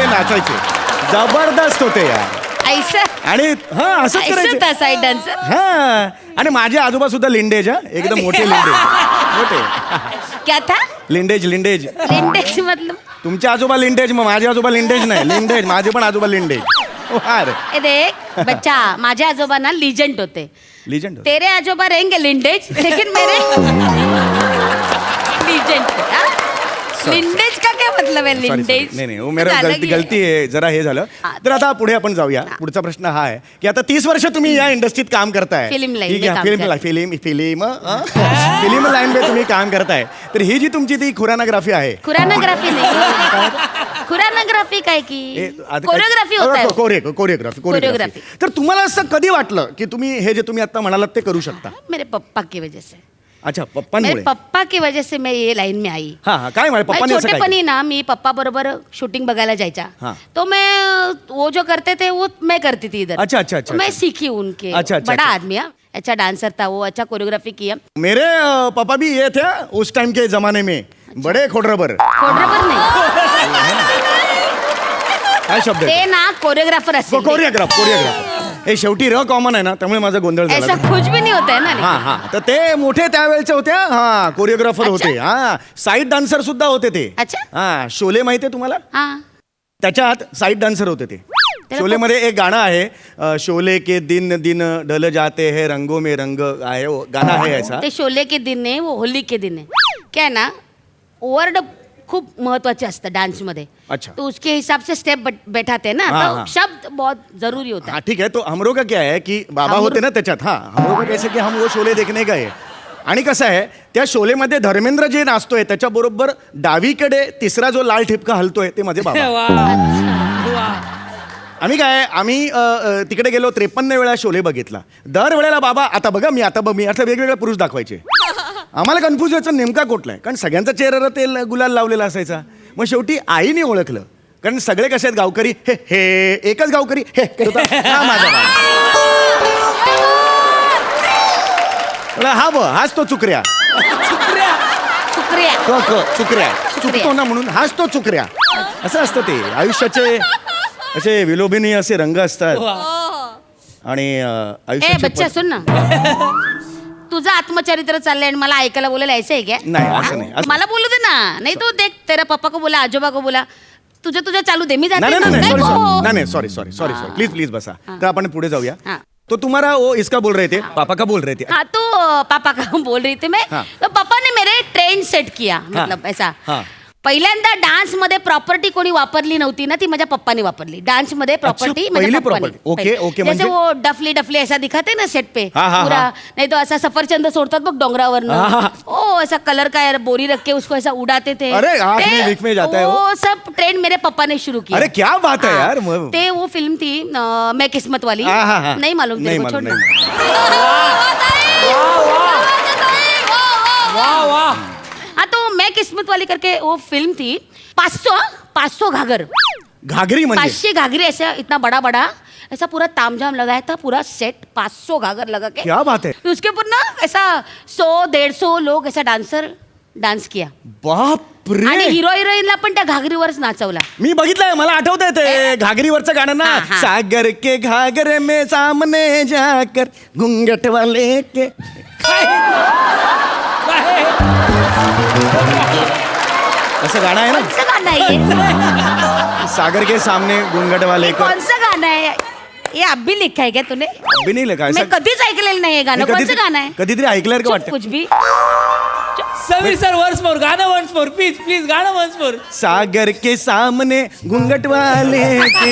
[SPEAKER 9] नाचायचे. जबरदस्त होते यार.
[SPEAKER 10] ऐसा
[SPEAKER 9] आणि हा असंच
[SPEAKER 10] ऐसा
[SPEAKER 9] करायचे.
[SPEAKER 10] था साइड डांसर.
[SPEAKER 9] हा आणि माझे आजोबा सुद्धा लिंडेज. हा एकदम मोठे लिंडेज. मोठे
[SPEAKER 10] क्या था?
[SPEAKER 9] लिंडेज.
[SPEAKER 10] लिंडेज मतलब
[SPEAKER 9] तुमचे आजोबा लिंडेज, मग माझे आजोबा लिंडेज नाही. लिंडेज माझे पण आजोबा लिंडेज. वाह
[SPEAKER 10] ए देख बच्चा, माझे आजोबा ना लीजेंड होते.
[SPEAKER 9] लिजेंड.
[SPEAKER 10] तेरे आजोबा रहेंगे लिंडेज, लेकिन मेरे लीजेंड. लिंडेज का क्या मतलब है? लिंडेज
[SPEAKER 9] नाही वो मेरा गलती आहे, जरा हे झालं. तर आता पुढे आपण जाऊया. पुढचा प्रश्न हा आहे की आता 30 वर्ष तुम्ही या इंडस्ट्रीत काम करताय.
[SPEAKER 10] फिल्म लाईन
[SPEAKER 9] ठीक
[SPEAKER 10] में
[SPEAKER 9] आहे,
[SPEAKER 10] काम
[SPEAKER 9] फिल्म
[SPEAKER 10] करताय.
[SPEAKER 9] फिल्म लाईन मध्ये तुम्ही काम करताय. तर ही जी तुमची ती खुरानाग्राफी आहे.
[SPEAKER 10] खुरानाग्राफी नहीं. खुरानाग्राफी काय की कोरियोग्राफी होता है.
[SPEAKER 9] कोरियोग्राफी. तर तुम्हाला असं कधी वाटलं की तुम्ही हे जे तुम्ही आता म्हणालात ते करू शकता?
[SPEAKER 10] मेरे पप्पा की वजह से.
[SPEAKER 9] अच्छा
[SPEAKER 10] मेरे
[SPEAKER 9] पप्पांमुळे.
[SPEAKER 10] पप्पा की वजह से मैं ये लाइन में आई.
[SPEAKER 9] हा हा काय म्हणाले पप्पांनी असं काय
[SPEAKER 10] छोटेपणी ना मी पप्पा बरोबर शूटिंग बघायला जायचा.
[SPEAKER 9] हाँ.
[SPEAKER 10] तो मैं वो जो करते थे वो मैं करती थी इधर.
[SPEAKER 9] अच्छा, अच्छा, अच्छा,
[SPEAKER 10] तो मैं
[SPEAKER 9] अच्छा.
[SPEAKER 10] सीखी उनके.
[SPEAKER 9] अच्छा,
[SPEAKER 10] बड़ा
[SPEAKER 9] अच्छा.
[SPEAKER 10] आदमी है, अच्छा डांसर था वो, अच्छा कोरियोग्राफी किया.
[SPEAKER 9] मेरे पापा भी ये थे उस टाइम के जमाने में. बड़े खोडरबर.
[SPEAKER 10] कोरियोग्राफर नहीं,
[SPEAKER 9] काय शब्द आहे?
[SPEAKER 10] ते ना कोरियोग्राफर असतील.
[SPEAKER 9] कोरियोग्राफ. हे शेवटी र कॉमन आहे ना, त्यामुळे माझा गोंधळ
[SPEAKER 10] ऐसा
[SPEAKER 9] झाला.
[SPEAKER 10] कुछ भी नहीं होता है ना.
[SPEAKER 9] हा हा तर ते मोठे त्यावेळेचे होते. हा कोरिओग्राफर
[SPEAKER 10] अच्छा.
[SPEAKER 9] होते. हा साईड डान्सर सुद्धा होते ते.
[SPEAKER 10] अच्छा.
[SPEAKER 9] हा शोले माहितीये तुम्हाला?
[SPEAKER 10] हाँ.
[SPEAKER 9] त्याच्यात साईड डान्सर होते ते. शोले मध्ये एक गाणं आहे, शोले के दिन दिन ढल जाते हैं रंगों में रंग आहे, वो गाणं आहे ऐसा.
[SPEAKER 10] ते शोले के दिन है, वो होली के दिन है. क्या है ना, वर्ड खूप महत्वाचे असतं डांस मध्ये.
[SPEAKER 9] अच्छा.
[SPEAKER 10] तो उसके हिसाब से स्टेप बैठाते हैं ना,
[SPEAKER 9] हाँ,
[SPEAKER 10] तो
[SPEAKER 9] हाँ.
[SPEAKER 10] शब्द बहुत जरूरी होता
[SPEAKER 9] हाँ
[SPEAKER 10] है.
[SPEAKER 9] ठीक है. तो हमरो का क्या है कि बाबा
[SPEAKER 10] हमरो-
[SPEAKER 9] होते ना त्याच्यात. हा हमरो का कैसे की हम वो शोले देखने गए. आणि कसं आहे त्या शोलेमध्ये धर्मेंद्र जे नाचतोय त्याच्याबरोबर डावीकडे तिसरा जो लाल ठिपका हलतोय ते माझे बाबा. आम्ही तिकडे गेलो, 53 वेळा शोले बघितला. दर वेळेला बाबा आता बघा मी आता वेगवेगळे पुरुष दाखवायचे. आम्हाला कन्फ्यूज व्हायचं नेमका कुठला आहे, कारण सगळ्यांचा चेहऱ्याला तेल गुलाल लावलेला असायचा. मग शेवटी आईने ओळखलं, कारण सगळे कसे आहेत गावकरी. हे हे एकच गावकरी हे होता, हा माझा बाबा. हा ब हाच तो चुकऱ्या. चुकऱ्या चुकतो ना म्हणून हाच तो चुकऱ्या. असं असतं ते आयुष्याचे असे विलोभिनी असे रंग असतात. आणि
[SPEAKER 10] ए
[SPEAKER 9] आयुष्याचे
[SPEAKER 10] बच्चा सुन ना, तुझं आत्मचरित्र चाललंय आणि मला ऐकायला बोलायला ऐसे आहे क्या?
[SPEAKER 9] नाही असं नाही.
[SPEAKER 10] मला बोलू दे ना. नाही तो देख, तेरा पप्पा को बोला, आजोबा को बोला, तुझं चालू दे, मी जाते.
[SPEAKER 9] नाही
[SPEAKER 10] ना.
[SPEAKER 9] नाही
[SPEAKER 10] नाही,
[SPEAKER 9] नाही सॉरी प्लीज बसा.
[SPEAKER 10] हाँ.
[SPEAKER 9] तर आपण पुढे जाऊया.
[SPEAKER 10] हाँ.
[SPEAKER 9] तो तुम्हारा वो इसका बोल रहे थे, पापा का बोल रहे थे.
[SPEAKER 10] हाँ, तो पापा का बोल रही थी मैं.
[SPEAKER 9] हाँ.
[SPEAKER 10] तो पापा ने मेरे ट्रेंड सेट किया, मतलब ऐसा.
[SPEAKER 9] हाँ.
[SPEAKER 10] पहिल्यांदा डान्स मध्ये प्रॉपर्टी कोणी वापरली नव्हती ना, ती माझ्या पप्पाने वापरली. डान्स मध्ये प्रॉपर्टी
[SPEAKER 9] अच्छा,
[SPEAKER 10] माझ्या
[SPEAKER 9] पहिली
[SPEAKER 10] पप्पाने.
[SPEAKER 9] property. ओके, ओके,
[SPEAKER 10] जैसे
[SPEAKER 9] म्हणजे?
[SPEAKER 10] वो डफली डफली ऐसा दिखाते ना सेट पे
[SPEAKER 9] हाँ, हाँ,
[SPEAKER 10] पूरा,
[SPEAKER 9] हाँ.
[SPEAKER 10] नहीं तो ऐसा सफरचंद सोडतात बघ डोंगरावर.
[SPEAKER 9] हाँ.
[SPEAKER 10] ओ ऐसा कलर का यार बोरी रख के उसको ऐसा उड़ाते थे.
[SPEAKER 9] अरे, आँख में, विक में जाता है वो.
[SPEAKER 10] वो सब ट्रेंड मेरे पप्पा ने शुरू किया.
[SPEAKER 9] अरे क्या बात है
[SPEAKER 10] हाँ.
[SPEAKER 9] यार.
[SPEAKER 10] ते वो फिल्म थी मैं किस्मत वाली.
[SPEAKER 9] हाँ, हाँ, हाँ.
[SPEAKER 10] नहीं मालूम तेरे
[SPEAKER 9] नहीं
[SPEAKER 10] को, छोड़
[SPEAKER 9] मालूम,
[SPEAKER 10] दो.
[SPEAKER 4] वाह वाह.
[SPEAKER 10] हाँ तो मैं किस्मत वाली करके वो फिल्म थी. 500 घाघर,
[SPEAKER 9] घाघरी म्हणजे
[SPEAKER 10] 500 घाघरे ऐसा इतना बड़ा बड़ा ऐसा पूरा तामझाम लगाया था, पूरा सेट 500 घाघर लगा के.
[SPEAKER 9] क्या बात है.
[SPEAKER 10] फिर उसके ऊपर ना ऐसा 100-150 लोग ऐसा डान्सर डान्स किया
[SPEAKER 9] बाप
[SPEAKER 10] आणि
[SPEAKER 9] रे.
[SPEAKER 10] हिरो हिरोईनला पण त्या घागरीवरच नाचवला.
[SPEAKER 9] मी बघितलंय, मला आठवतंय ते घागरीवरचं गाणं ना.
[SPEAKER 10] हाँ, हाँ.
[SPEAKER 9] सागर के घागरे में सामने जाकर घुंघट वाले के. असं गाणं आहे ना.
[SPEAKER 10] कौन सा गाना है ये?
[SPEAKER 9] सागर के सामने घुंघट वाले का.
[SPEAKER 10] कौन सा गाना है ये? आप भी लिखा है क्या तूने?
[SPEAKER 9] अभी नाही लिखा
[SPEAKER 10] मैं कधीच ऐकलेलं नाही हे गाणं. कोणचं गाणं आहे?
[SPEAKER 9] कधीतरी ऐकल्यावर का
[SPEAKER 10] चुप,
[SPEAKER 9] वाटतं.
[SPEAKER 10] कुछ भी.
[SPEAKER 4] समीर सर वन्स मोर, गाणं वन्स मोर प्लीज प्लीज, गाणं वन्स मोर.
[SPEAKER 9] सागर के सामने घुंघट वाले के.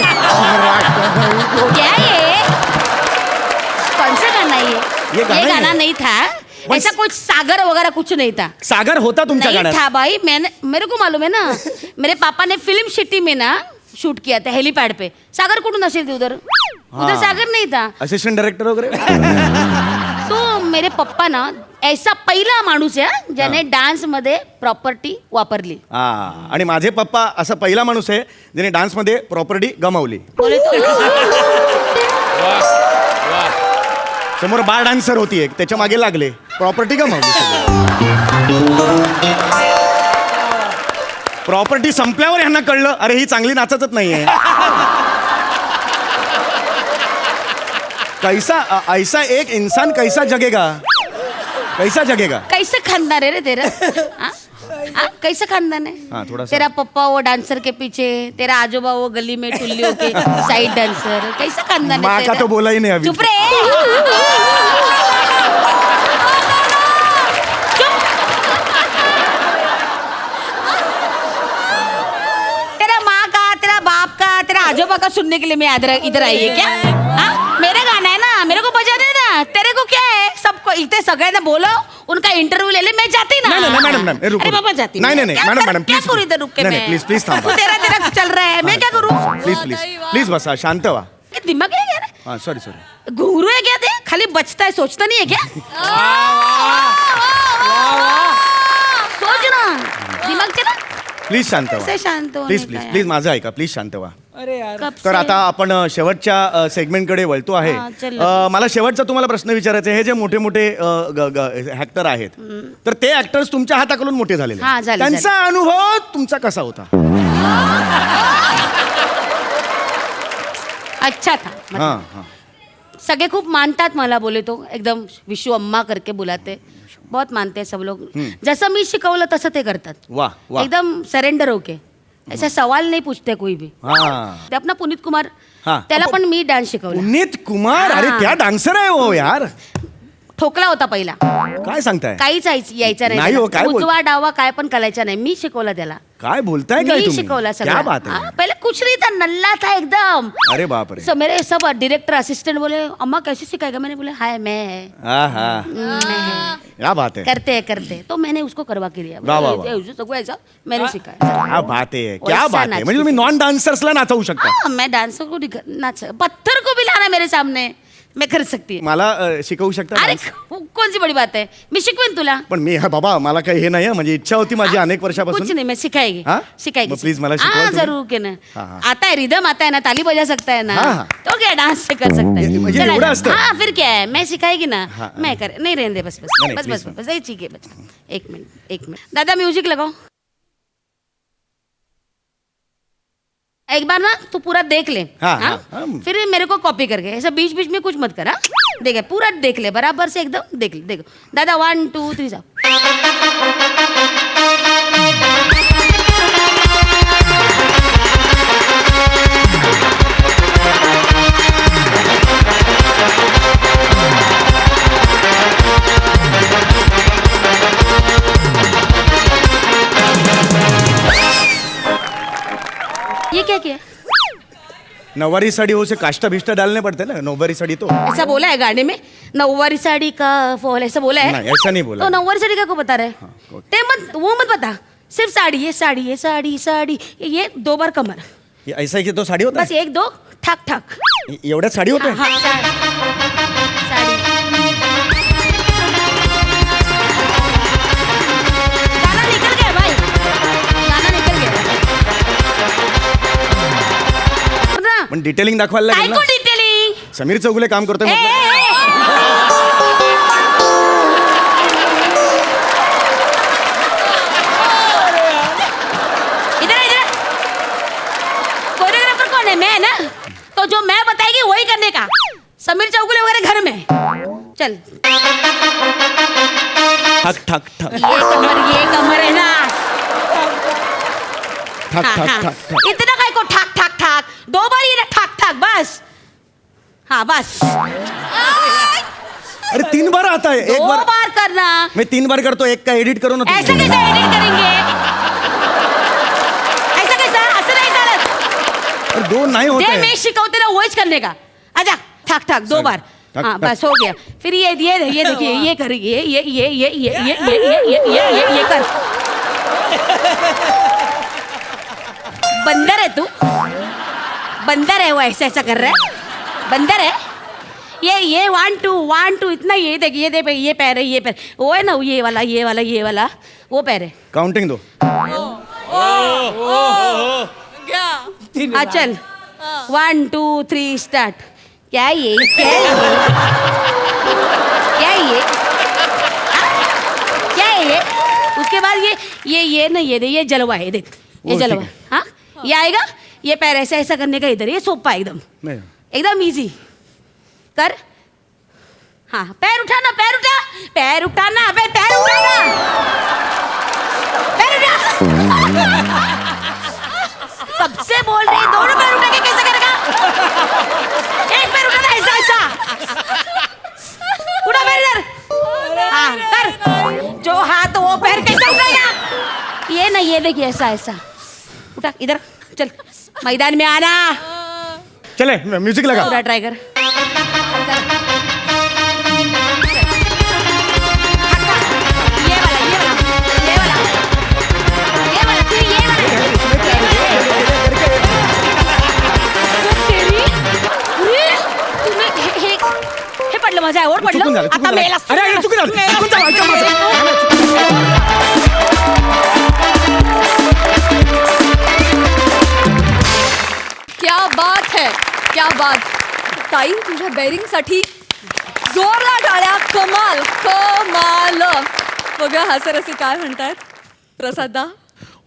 [SPEAKER 10] क्या ये? कौन सा गाना है ये?
[SPEAKER 9] ये गाना ही
[SPEAKER 10] गाना
[SPEAKER 9] है.
[SPEAKER 10] नहीं था.
[SPEAKER 9] बस-
[SPEAKER 10] ऐसा कुछ सागर वगैरह कुछ नहीं था.
[SPEAKER 9] सागर होता तुमच्या
[SPEAKER 10] नहीं
[SPEAKER 9] गाण्यात.
[SPEAKER 10] था भाई. मेरे को मालूम है ना. मेरे पापा ने फिल्म सिटी में ना शूट किया था हेलीपैड पे. सागर कुठून असेल उधर? उधर सागर नहीं था.
[SPEAKER 9] असिस्टंट डायरेक्टर वगैरे.
[SPEAKER 10] तो मेरे पप्पा ना ऐसा पहिला माणूस आहे ज्याने डान्स मध्ये प्रॉपर्टी वापरली.
[SPEAKER 9] हा, आणि माझे पप्पा असा पहिला माणूस आहे ज्याने डान्स मध्ये प्रॉपर्टी गमावली.
[SPEAKER 10] बोले तो
[SPEAKER 9] समोर बार डान्सर होती एक, त्याच्या मागे लागले, प्रॉपर्टी गमावली. प्रॉपर्टी संपल्यावर ह्यांना कळलं, अरे ही चांगली नाचतच नाहीये. कैसा ऐसा एक इंसान कैसा जगेगा, कैसा जगेगा.
[SPEAKER 10] कैसे खानदान है रे तेरा? हाँ? हाँ, कैसे खानदान है?
[SPEAKER 9] हाँ, थोड़ा सा.
[SPEAKER 10] तेरा पप्पा वो डांसर के पीछे, तेरा आजोबा वो गली में टुल्लियों के साइड डांसर. कैसा खानदान है
[SPEAKER 9] माँ का
[SPEAKER 10] तेरा?
[SPEAKER 9] तो बोला ही नहीं अभी.
[SPEAKER 10] चुप रे. तेरा माँ का, तेरा बाप का, तेरा आजोबा का सुनने के लिए मैं इधर आई है क्या? हाँ? मेरा गाना है ना, मेरे को बजा दे ना. तेरे को क्या है? सबको इतने सगळ्यांना बोलो, उनका इंटरव्यू ले ले. मैं जाती ना.
[SPEAKER 9] नहीं, नहीं, मैडम, मैडम, रुको.
[SPEAKER 10] अरे बाबा जाती.
[SPEAKER 9] नहीं, नहीं, नहीं,
[SPEAKER 10] क्या
[SPEAKER 9] मैडम,
[SPEAKER 10] कर-
[SPEAKER 9] मैडम,
[SPEAKER 10] क्या
[SPEAKER 9] please.
[SPEAKER 10] करूँ इधर रुक के
[SPEAKER 9] नहीं,
[SPEAKER 10] मैं?
[SPEAKER 9] नहीं, please, please थांबा.
[SPEAKER 10] तू तेरा चल रहा है, मैं क्या करूँ?
[SPEAKER 9] प्लीज प्लीज प्लीज बसा, शांत व्हा.
[SPEAKER 10] ये दिमाग है क्या रे?
[SPEAKER 9] हा, सॉरी सॉरी.
[SPEAKER 10] घुंगरू है क्या? ते खाली बचता है, सोचता नहीं है क्या? सोच ना, दिमाग चला.
[SPEAKER 9] प्लीज शांत
[SPEAKER 10] कैसे
[SPEAKER 9] व्हा.
[SPEAKER 10] शांत होने
[SPEAKER 9] प्लीज
[SPEAKER 10] का
[SPEAKER 9] प्लीज
[SPEAKER 10] यार?
[SPEAKER 9] प्लीज माझं ऐका, प्लीज शांत व्हा.
[SPEAKER 4] अरे यार.
[SPEAKER 10] कब
[SPEAKER 9] तर
[SPEAKER 10] से?
[SPEAKER 9] आता आपण शेवटच्या सेगमेंटकडे वळतो आहे.
[SPEAKER 10] हा, चल.
[SPEAKER 9] मला शेवटचा तुम्हाला प्रश्न विचारायचा आहे. हे जे मोठे मोठे ऍक्टर आहेत, तर ते ऍक्टर्स तुमच्या हाताकडून मोठे झालेले
[SPEAKER 10] हा,
[SPEAKER 9] आहेत.
[SPEAKER 10] झाले,
[SPEAKER 9] त्यांचा अनुभव तुमचा कसा होता.
[SPEAKER 10] अच्छा था.
[SPEAKER 9] हा हा.
[SPEAKER 10] सगळे खूप मानतात मला. बोले तो एकदम विशू अम्मा करके बुलाते. बहुत मानते हैं सब लोग. जसं मी शिकवलं तसं ते करतात.
[SPEAKER 9] वाह वाह.
[SPEAKER 10] एकदम सरेंडर होके. ऐसा सवाल नहीं पूछते कोई भी.
[SPEAKER 9] हा.
[SPEAKER 10] ते अपना पुनीत कुमार,
[SPEAKER 9] हा.
[SPEAKER 10] त्याला पण मी डान्स शिकवला.
[SPEAKER 9] पुनीत कुमार, अरे
[SPEAKER 10] हा.
[SPEAKER 9] क्या डान्सर आहे हो यार.
[SPEAKER 10] ठोकला होता पहिला.
[SPEAKER 9] काय सांगताय.
[SPEAKER 10] काहीच यायचा
[SPEAKER 9] नाही
[SPEAKER 10] नाही
[SPEAKER 9] हो,
[SPEAKER 10] त्याला.
[SPEAKER 9] काय बोल-
[SPEAKER 10] उजवा डावा काय पण करायचा नाही. मी शिकवला त्याला.
[SPEAKER 9] काय बोलताय काय
[SPEAKER 10] मी
[SPEAKER 9] तुम्ही.
[SPEAKER 10] शिकवला
[SPEAKER 9] क्या
[SPEAKER 10] सगळं.
[SPEAKER 9] बात है.
[SPEAKER 10] हाँ, पहले कुछ नहीं था, नल्ला था एकदम.
[SPEAKER 9] अरे बाप रे.
[SPEAKER 10] सब मेरे सब डायरेक्टर असिस्टेंट बोले अम्मा कैसे सिखाएगा. मैंने बोले हाय मैं है.
[SPEAKER 9] हा हा.
[SPEAKER 10] मैं
[SPEAKER 9] क्या बात है.
[SPEAKER 10] करते तो मैंने उसको करवा के दिया.
[SPEAKER 9] वाह, वाह, वाह.
[SPEAKER 10] सगळं ऐसा मैंने सिखाया.
[SPEAKER 9] क्या बात है, क्या
[SPEAKER 10] वैसा
[SPEAKER 9] बात है.
[SPEAKER 10] नाचती
[SPEAKER 9] म्हणजे तुम्ही
[SPEAKER 10] थी.
[SPEAKER 9] नॉन डान्सर्सला नाचवू शकता.
[SPEAKER 10] हाँ, मैं डांसर को नाच, पत्थर को भी लाना मेरे सामने मैं कर सकती है.
[SPEAKER 9] मला शिकवू शकता
[SPEAKER 10] अरे
[SPEAKER 9] dance?
[SPEAKER 10] कौन सी बड़ी बात है, मी शिकवेन तुला.
[SPEAKER 9] पण मी हा बाबा, मला काही हे नाही हं, म्हणजे इच्छा होती माझी अनेक
[SPEAKER 10] कुछ
[SPEAKER 9] वर्षापासून.
[SPEAKER 10] नहीं, मैं सिखाएगी.
[SPEAKER 9] हाँ?
[SPEAKER 10] सिखाएगी.
[SPEAKER 9] मग please मला शिकवा
[SPEAKER 10] हाँ,
[SPEAKER 9] तुम्ही.
[SPEAKER 10] जरूर के ना.
[SPEAKER 9] हाँ, हाँ.
[SPEAKER 10] आता है रिदम, आता है ना, ताली बजा सकता है ना.
[SPEAKER 9] हाँ, हाँ.
[SPEAKER 10] तो क्या डांस से कर सकता है.
[SPEAKER 9] म्हणजे
[SPEAKER 10] चला
[SPEAKER 9] एवढं
[SPEAKER 10] जा.
[SPEAKER 9] असतं?
[SPEAKER 10] हाँ, फिर क्या है, मैं सिखाएगी ना.
[SPEAKER 9] हाँ,
[SPEAKER 10] मैं कर नहीं रहने दे. बस बस
[SPEAKER 9] नहीं,
[SPEAKER 10] बस
[SPEAKER 9] please,
[SPEAKER 10] बस बस. ठीक है बस. एक मिनट. दादा म्यूजिक लगाओ. एक बार ना तू पूरा देख ले.
[SPEAKER 9] हाँ,
[SPEAKER 10] हाँ?
[SPEAKER 9] हाँ, हाँ.
[SPEAKER 10] फिर मेरे को कॉपी करके ऐसा बीच बीच में कुछ मत कर. हाँ? देख पूरा देख ले बराबर से एकदम देख ले. देखो दादा 1 2 3 जा.
[SPEAKER 9] नवारी साड़ी हो से काष्टा भिष्टा डालने पड़ते ना, नौवारी साड़ी तो
[SPEAKER 10] ऐसा बोला है गाने में, नौवारी साड़ी का फॉल, ऐसा बोला है?
[SPEAKER 9] नहीं, ऐसा नहीं बोला।
[SPEAKER 10] तो नौवारी साड़ी का को बता रहे? ते मत, वो मत बता, सिर्फ साड़ी, ये साड़ी, ये साड़ी, साड़ी, ये 2 बार कमर,
[SPEAKER 9] ये ऐसा ही तो साड़ी होता
[SPEAKER 10] बस 1 2 ठक ठक।
[SPEAKER 9] है एवढ्यात साडी होते
[SPEAKER 10] हाँ, साड़ी, साड़ी। गाना निकल गया भाई, गाना निकल गया। ना,
[SPEAKER 9] पण डिटेलिंग दाखवायला
[SPEAKER 10] काय
[SPEAKER 9] लागेल
[SPEAKER 10] को
[SPEAKER 9] ना.
[SPEAKER 10] डिटेलिंग?
[SPEAKER 9] समीर चौगुले काम करतोय
[SPEAKER 10] ए,
[SPEAKER 9] म्हटलं.
[SPEAKER 10] ए, ए. इधर इधर, कोरियोग्राफर कौन है? मैं ना, तो जो मैं बताएगी वही करने का। समीर चौगुले वगैरह घर में। चल,
[SPEAKER 9] ठक ठक ठक
[SPEAKER 10] ये कमर है ना।
[SPEAKER 9] ठक
[SPEAKER 10] हाँ,
[SPEAKER 9] ठक
[SPEAKER 10] हाँ।
[SPEAKER 9] ठक ठक.
[SPEAKER 10] इतना काय को ठक ठक ठक, 2 बार ये ना ठक ठक, बस। हाँ बस,
[SPEAKER 9] अरे 3 बार आता है, 1
[SPEAKER 10] 2
[SPEAKER 9] बार
[SPEAKER 10] बार करना।
[SPEAKER 9] मैं 3 बार करतो, 1 का एडिट करो ना
[SPEAKER 10] ऐसा
[SPEAKER 9] तुम्ही.
[SPEAKER 10] कैसे एडिट करेंगे? ऐसा कैसा? असं नाही चालत।
[SPEAKER 9] अरे 2 नहीं होते
[SPEAKER 10] ते
[SPEAKER 9] हैं.
[SPEAKER 10] मैं शिकवते ना वहीच करने का। आजा, ठक ठक 2 बार।
[SPEAKER 9] ठक,
[SPEAKER 10] हाँ
[SPEAKER 9] ठक.
[SPEAKER 10] बस हो गया। फिर ये देखिए, ये कर, ये कर। बंदर है तू, बंदर है वो, ऐसा ऐसा कर रहा है, बंदर है। ये 1 2 इतना, ये देख, ये पैर है, ये पैर, वो है ना, ये वाला वो पैर है।
[SPEAKER 9] काउंटिंग दो.
[SPEAKER 10] हाँ चल, 1 2 3 स्टार्ट। क्या ये उसके बाद ये ना, ये जलवा है, देख ये
[SPEAKER 9] ओ,
[SPEAKER 10] जलवा।
[SPEAKER 9] ठीक
[SPEAKER 10] हाँ, ये आएगा, ये पैर ऐसा ऐसा करने का, इधर ये सोपा एकदम,
[SPEAKER 9] नहीं.
[SPEAKER 10] एकदम इजी कर। हाँ, पैर उठाना, पैर उठाना, पैर उठाना, पैर उठा। कब से बोल रही है, दोनों पैर उठा के कैसे करेगा? एक पैर उठाना, ऐसा ऐसा उठा पैर इधर। हाँ कर, जो हाथ वो पैर कैसे उठाएगा? ये ना, ये देखिए, ऐसा ऐसा उठा, इधर चल, मैदान में आना।
[SPEAKER 9] चले म्यूजिक लगा.
[SPEAKER 10] पूरा ट्राई कर। हे पडलं, माझ्या आवड
[SPEAKER 9] चुकून
[SPEAKER 10] पडलं.
[SPEAKER 9] झालं, चुकून
[SPEAKER 10] आता
[SPEAKER 9] झालं.
[SPEAKER 10] मेला.
[SPEAKER 9] अरे, चुकून झालं. चुकून झालं, ऐका
[SPEAKER 1] क्या बात है, क्या बात. ताई, तुझ्या बेरिंगसाठी जोरदार टाळ्या. कमाल कमाल. बघा हास्यरसी काय म्हणतायत प्रसादा.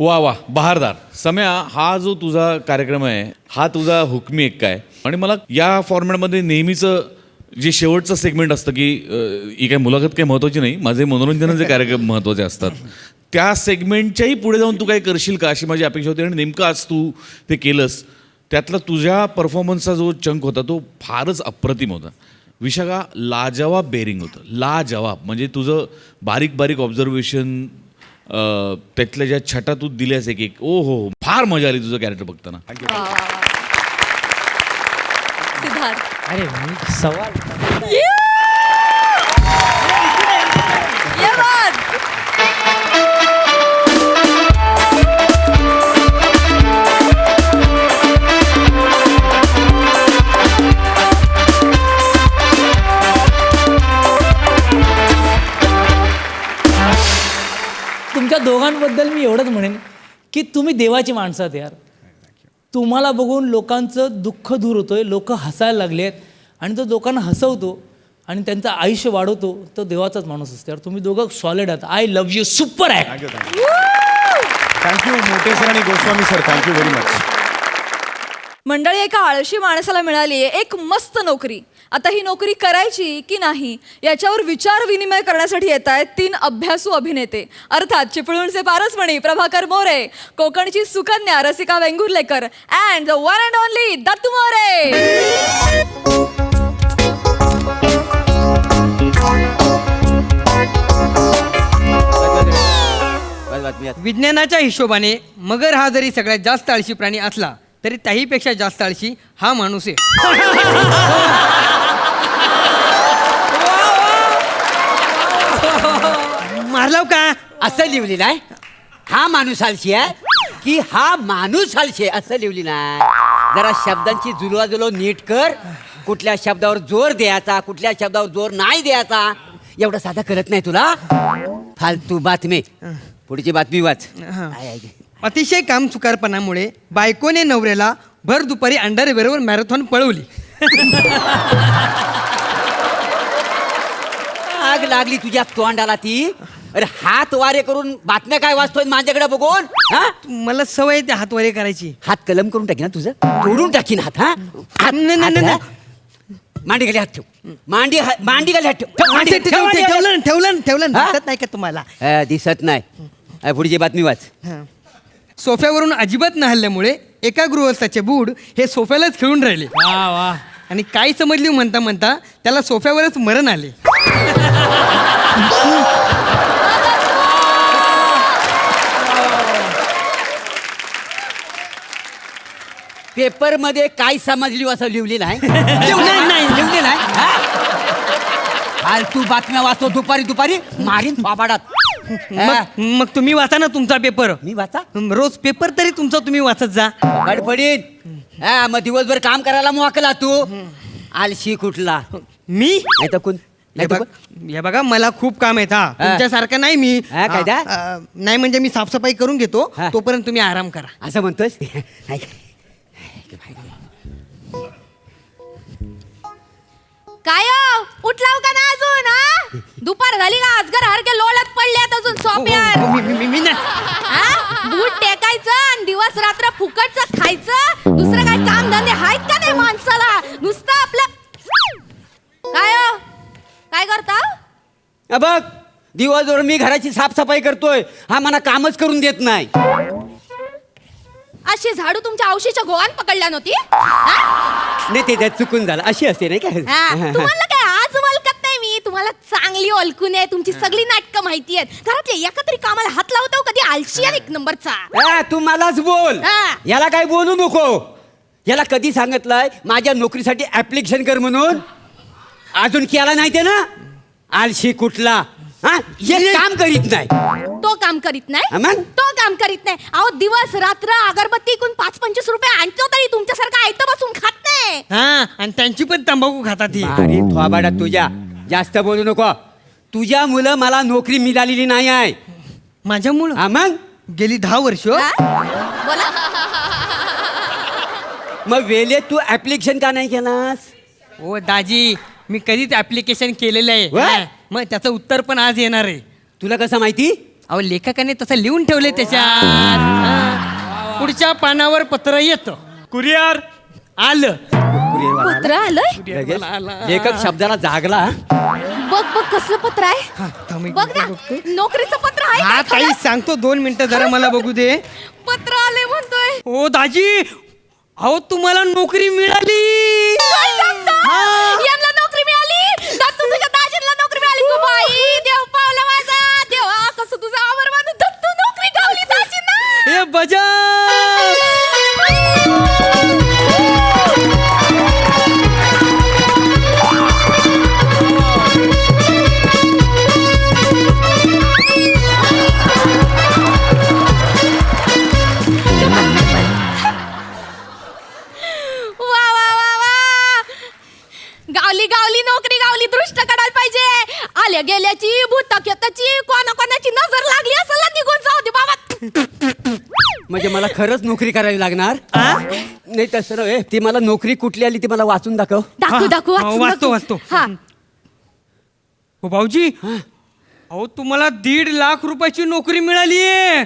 [SPEAKER 2] वा वा, बहारदार. सम्या, हा जो तुझा कार्यक्रम आहे, हा तुझा हुकमी एक काय. आणि मला या फॉर्मॅटमध्ये नेहमीचं जे शेवटचं सेगमेंट असतं की ही काय मुलाखत काही महत्त्वाची नाही, माझे मनोरंजनाचे कार्यक्रम महत्त्वाचे असतात, त्या सेगमेंटच्याही पुढे जाऊन तू काय करशील का अशी माझी अपेक्षा होती. आणि नेमकं आज तू ते केलंस. त्यातला तुझ्या परफॉर्मन्सचा जो चंक होता तो फारच अप्रतिम होता. विशाखा, लाजवाब बेरिंग होतं, लाजवाब. म्हणजे तुझं बारीक बारीक ऑब्झर्वेशन, त्यातल्या ज्या छटा तू दिल्यास एक एक, ओ हो, फार मजा आली तुझं कॅरेक्टर बघताना.
[SPEAKER 1] सिद्धार्थ.
[SPEAKER 4] अरे मी सवाल
[SPEAKER 1] ये बात.
[SPEAKER 4] तुमच्या दोघांबद्दल मी एवढंच म्हणेन की तुम्ही देवाची माणसं आहात यार. तुम्हाला बघून लोकांचं दुःख दूर होतोय, लोक हसायला लागले आहेत, आणि तो लोकांना हसवतो आणि त्यांचं आयुष्य वाढवतो, तो देवाचाच माणूस असतो यार. तुम्ही दोघं सॉलिड आहात. I love you. Super act.
[SPEAKER 9] Thank you मोठे सर आणि Goswami sir, thank you very much.
[SPEAKER 1] मंडळी, एका आळशी माणसाला मिळाली आहे एक मस्त नोकरी. आता ही नोकरी करायची की नाही याच्यावर विचार विनिमय करण्यासाठी येत आहेत 3 अभ्यासू अभिनेते, अर्थात चिपळूणचे पारसमणी प्रभाकर मोरे, कोकणची Sukanya Rasika Vengurlekar and the one and only Dattu More.
[SPEAKER 11] विज्ञानाच्या हिशोबाने मगर हा जरी सगळ्यात जास्त आळशी प्राणी असला तरी त्याहीपेक्षा जास्त आळशी हा माणूस आहे. मारलाव का?
[SPEAKER 12] असं लिहिलेलं आहे हा माणूस आलशी आहे की हा माणूस आलशी आहे असं लिहिलेलं आहे. जरा शब्दांची जुळवाजुळव नीट कर. कुठल्या शब्दावर जोर द्यायचा कुठल्या शब्दावर जोर नाही द्यायचा एवढं साधा करत नाही तुला. फालतू बातमी. पुढची बातमी वाच.
[SPEAKER 11] अतिशय कामचुकारपणामुळे बायकोने नवऱ्याला भर दुपारी अंडरवेअरवर मॅरेथॉन पळवली.
[SPEAKER 12] आग लागली तुझ्या तोंडाला ती. अरे हात वारे करून बातम्या काय वाचतोय माझ्याकडे बघून. हा
[SPEAKER 11] मला सवय आहे त्या हातवारे करायची.
[SPEAKER 12] हात कलम करून टाकी ना तुझं तोडून टाकीन हात. हा हात मांडी खाली हात ठेव. मांडी खाली हात ठेव.
[SPEAKER 11] ठेवलं दिसत नाही का तुम्हाला?
[SPEAKER 12] दिसत नाही. पुढची बातमी वाच.
[SPEAKER 11] सोफ्यावरून अजिबात न हल्ल्यामुळे एका गृहस्थाचे बूड हे सोफ्यालाच खेळून राहिले. आणि काय समजली म्हणता म्हणता त्याला सोफ्यावरच मरण आले.
[SPEAKER 12] पेपर मध्ये काय समजली असं लिहिलेलं आहे. लिहिलेलं आहे. फालतू बातम्या वाचतो दुपारी मारीन बाबाडात.
[SPEAKER 11] मग तुम्ही वाचा ना तुमचा पेपर.
[SPEAKER 12] मी वाचा
[SPEAKER 11] रोज पेपर तरी तुमचा तुम्ही वाचत जा.
[SPEAKER 12] गडबडीत. मग दिवसभर काम करायला मोकला तू. आलशी कुठला.
[SPEAKER 11] मी
[SPEAKER 12] नाही तर कोण
[SPEAKER 11] हे बघा मला खूप काम आहेत. हा तुमच्यासारखं नाही मी.
[SPEAKER 12] काय द्या?
[SPEAKER 11] नाही म्हणजे मी साफसफाई करून घेतो तोपर्यंत तुम्ही आराम करा.
[SPEAKER 12] असं म्हणतोस.
[SPEAKER 1] काय उठलाव का ना अजून? हा दुपार झाली का? आजगर हरके लोळत पडल्यात अजून सोप्यात. बूट टेकायचं आणि दिवस रात्र फुकटचं खायचं. दुसरं काय काम धंदे आहेत का नाही माणसाला? नुसतं आपलं काय करता?
[SPEAKER 12] बघ दिवसभर मी घराची साफसफाई करतोय हा मला कामच करून देत नाही.
[SPEAKER 1] अशी झाडू तुमच्या औशीच्या गोवान पकडल्या नव्हती?
[SPEAKER 12] नाही ते त्यात चुकून झालं. अशी असते नाही काय.
[SPEAKER 1] तुम्हाला काय आज ओळखत नाही मी. तुम्हाला चांगली ओळखून आहे. तुमची सगळी नाटकं माहिती आहेत. घरातल्या एका तरी कामाला हात लावतो कधी आलशी आहे एक नंबरचा.
[SPEAKER 12] तू मलाच बोल. याला काय बोलू नको. याला कधी सांगितलंय माझ्या नोकरीसाठी ऍप्लिकेशन कर म्हणून? अजून केला नाही ते ना. आलशी कुठला. काम करीत नाही.
[SPEAKER 1] तो काम करीत नाही.
[SPEAKER 12] मग?
[SPEAKER 1] तो काम करीत नाही. अहो दिवस रात्र अगरबत्ती इकून 5-25 रुपये आणतो तरी तुमच्यासारखं आयतं बसून खात नाही.
[SPEAKER 11] आणि त्यांची पण तंबाखू खातात ही.
[SPEAKER 12] अरे थोबाडा तुझ्या जास्त बोलू नको. तुझ्या मुलं मला नोकरी मिळालेली नाही आहे.
[SPEAKER 11] माझ्या मुलं?
[SPEAKER 12] मग
[SPEAKER 11] गेली 10 वर्ष.
[SPEAKER 1] बोला.
[SPEAKER 12] मग वेळेत तू ऍप्लिकेशन का नाही केलास?
[SPEAKER 11] ओ दाजी मी कधीच ऍप्लिकेशन केलेलं आहे. मग त्याचं उत्तर पण आज येणार आहे.
[SPEAKER 12] तुला कसं माहिती?
[SPEAKER 11] अहो लेखकाने तसं लिहून ठेवले त्याच्यात. पुढच्या पानावर पत्र येतं. कुरिअर आलं.
[SPEAKER 1] पत्र आलंय.
[SPEAKER 12] लेखक शब्दाला जागला.
[SPEAKER 1] बघ कसलं पत्र आहे. बघ ना नोकरीचं पत्र आहे.
[SPEAKER 11] हा ताई सांगतो 2 मिनिटं जरा मला बघू दे.
[SPEAKER 1] पत्र आले म्हणतोय.
[SPEAKER 11] ओ दाजी अहो तुम्हाला नोकरी मिळाली.
[SPEAKER 1] यांना नोकरी मिळाली. दत्तू तुझ्या दाजीला नोकरी मिळाली. बाई देव पावला माझा. देवा कसं तुझं आवर मानून दत्तू नोकरी गावली दाजींना.
[SPEAKER 11] हे बजा
[SPEAKER 1] गावली नोकरी गावली. दृष्ट काढायला पाहिजे. आल्या गेल्याची भूतकेताची कोणाची नजर लागली असेल निघून जाऊ दे बाबा.
[SPEAKER 12] म्हणजे मला खरंच नोकरी करावी लागणार? नाही तसं नव्हे. ती मला नोकरी कुठली आली ती मला वाचून दाखव.
[SPEAKER 1] दाखव
[SPEAKER 11] वाचतो. हो भाऊजी अहो तुम्हाला 1.5 लाख रुपयाची नोकरी मिळाली आहे.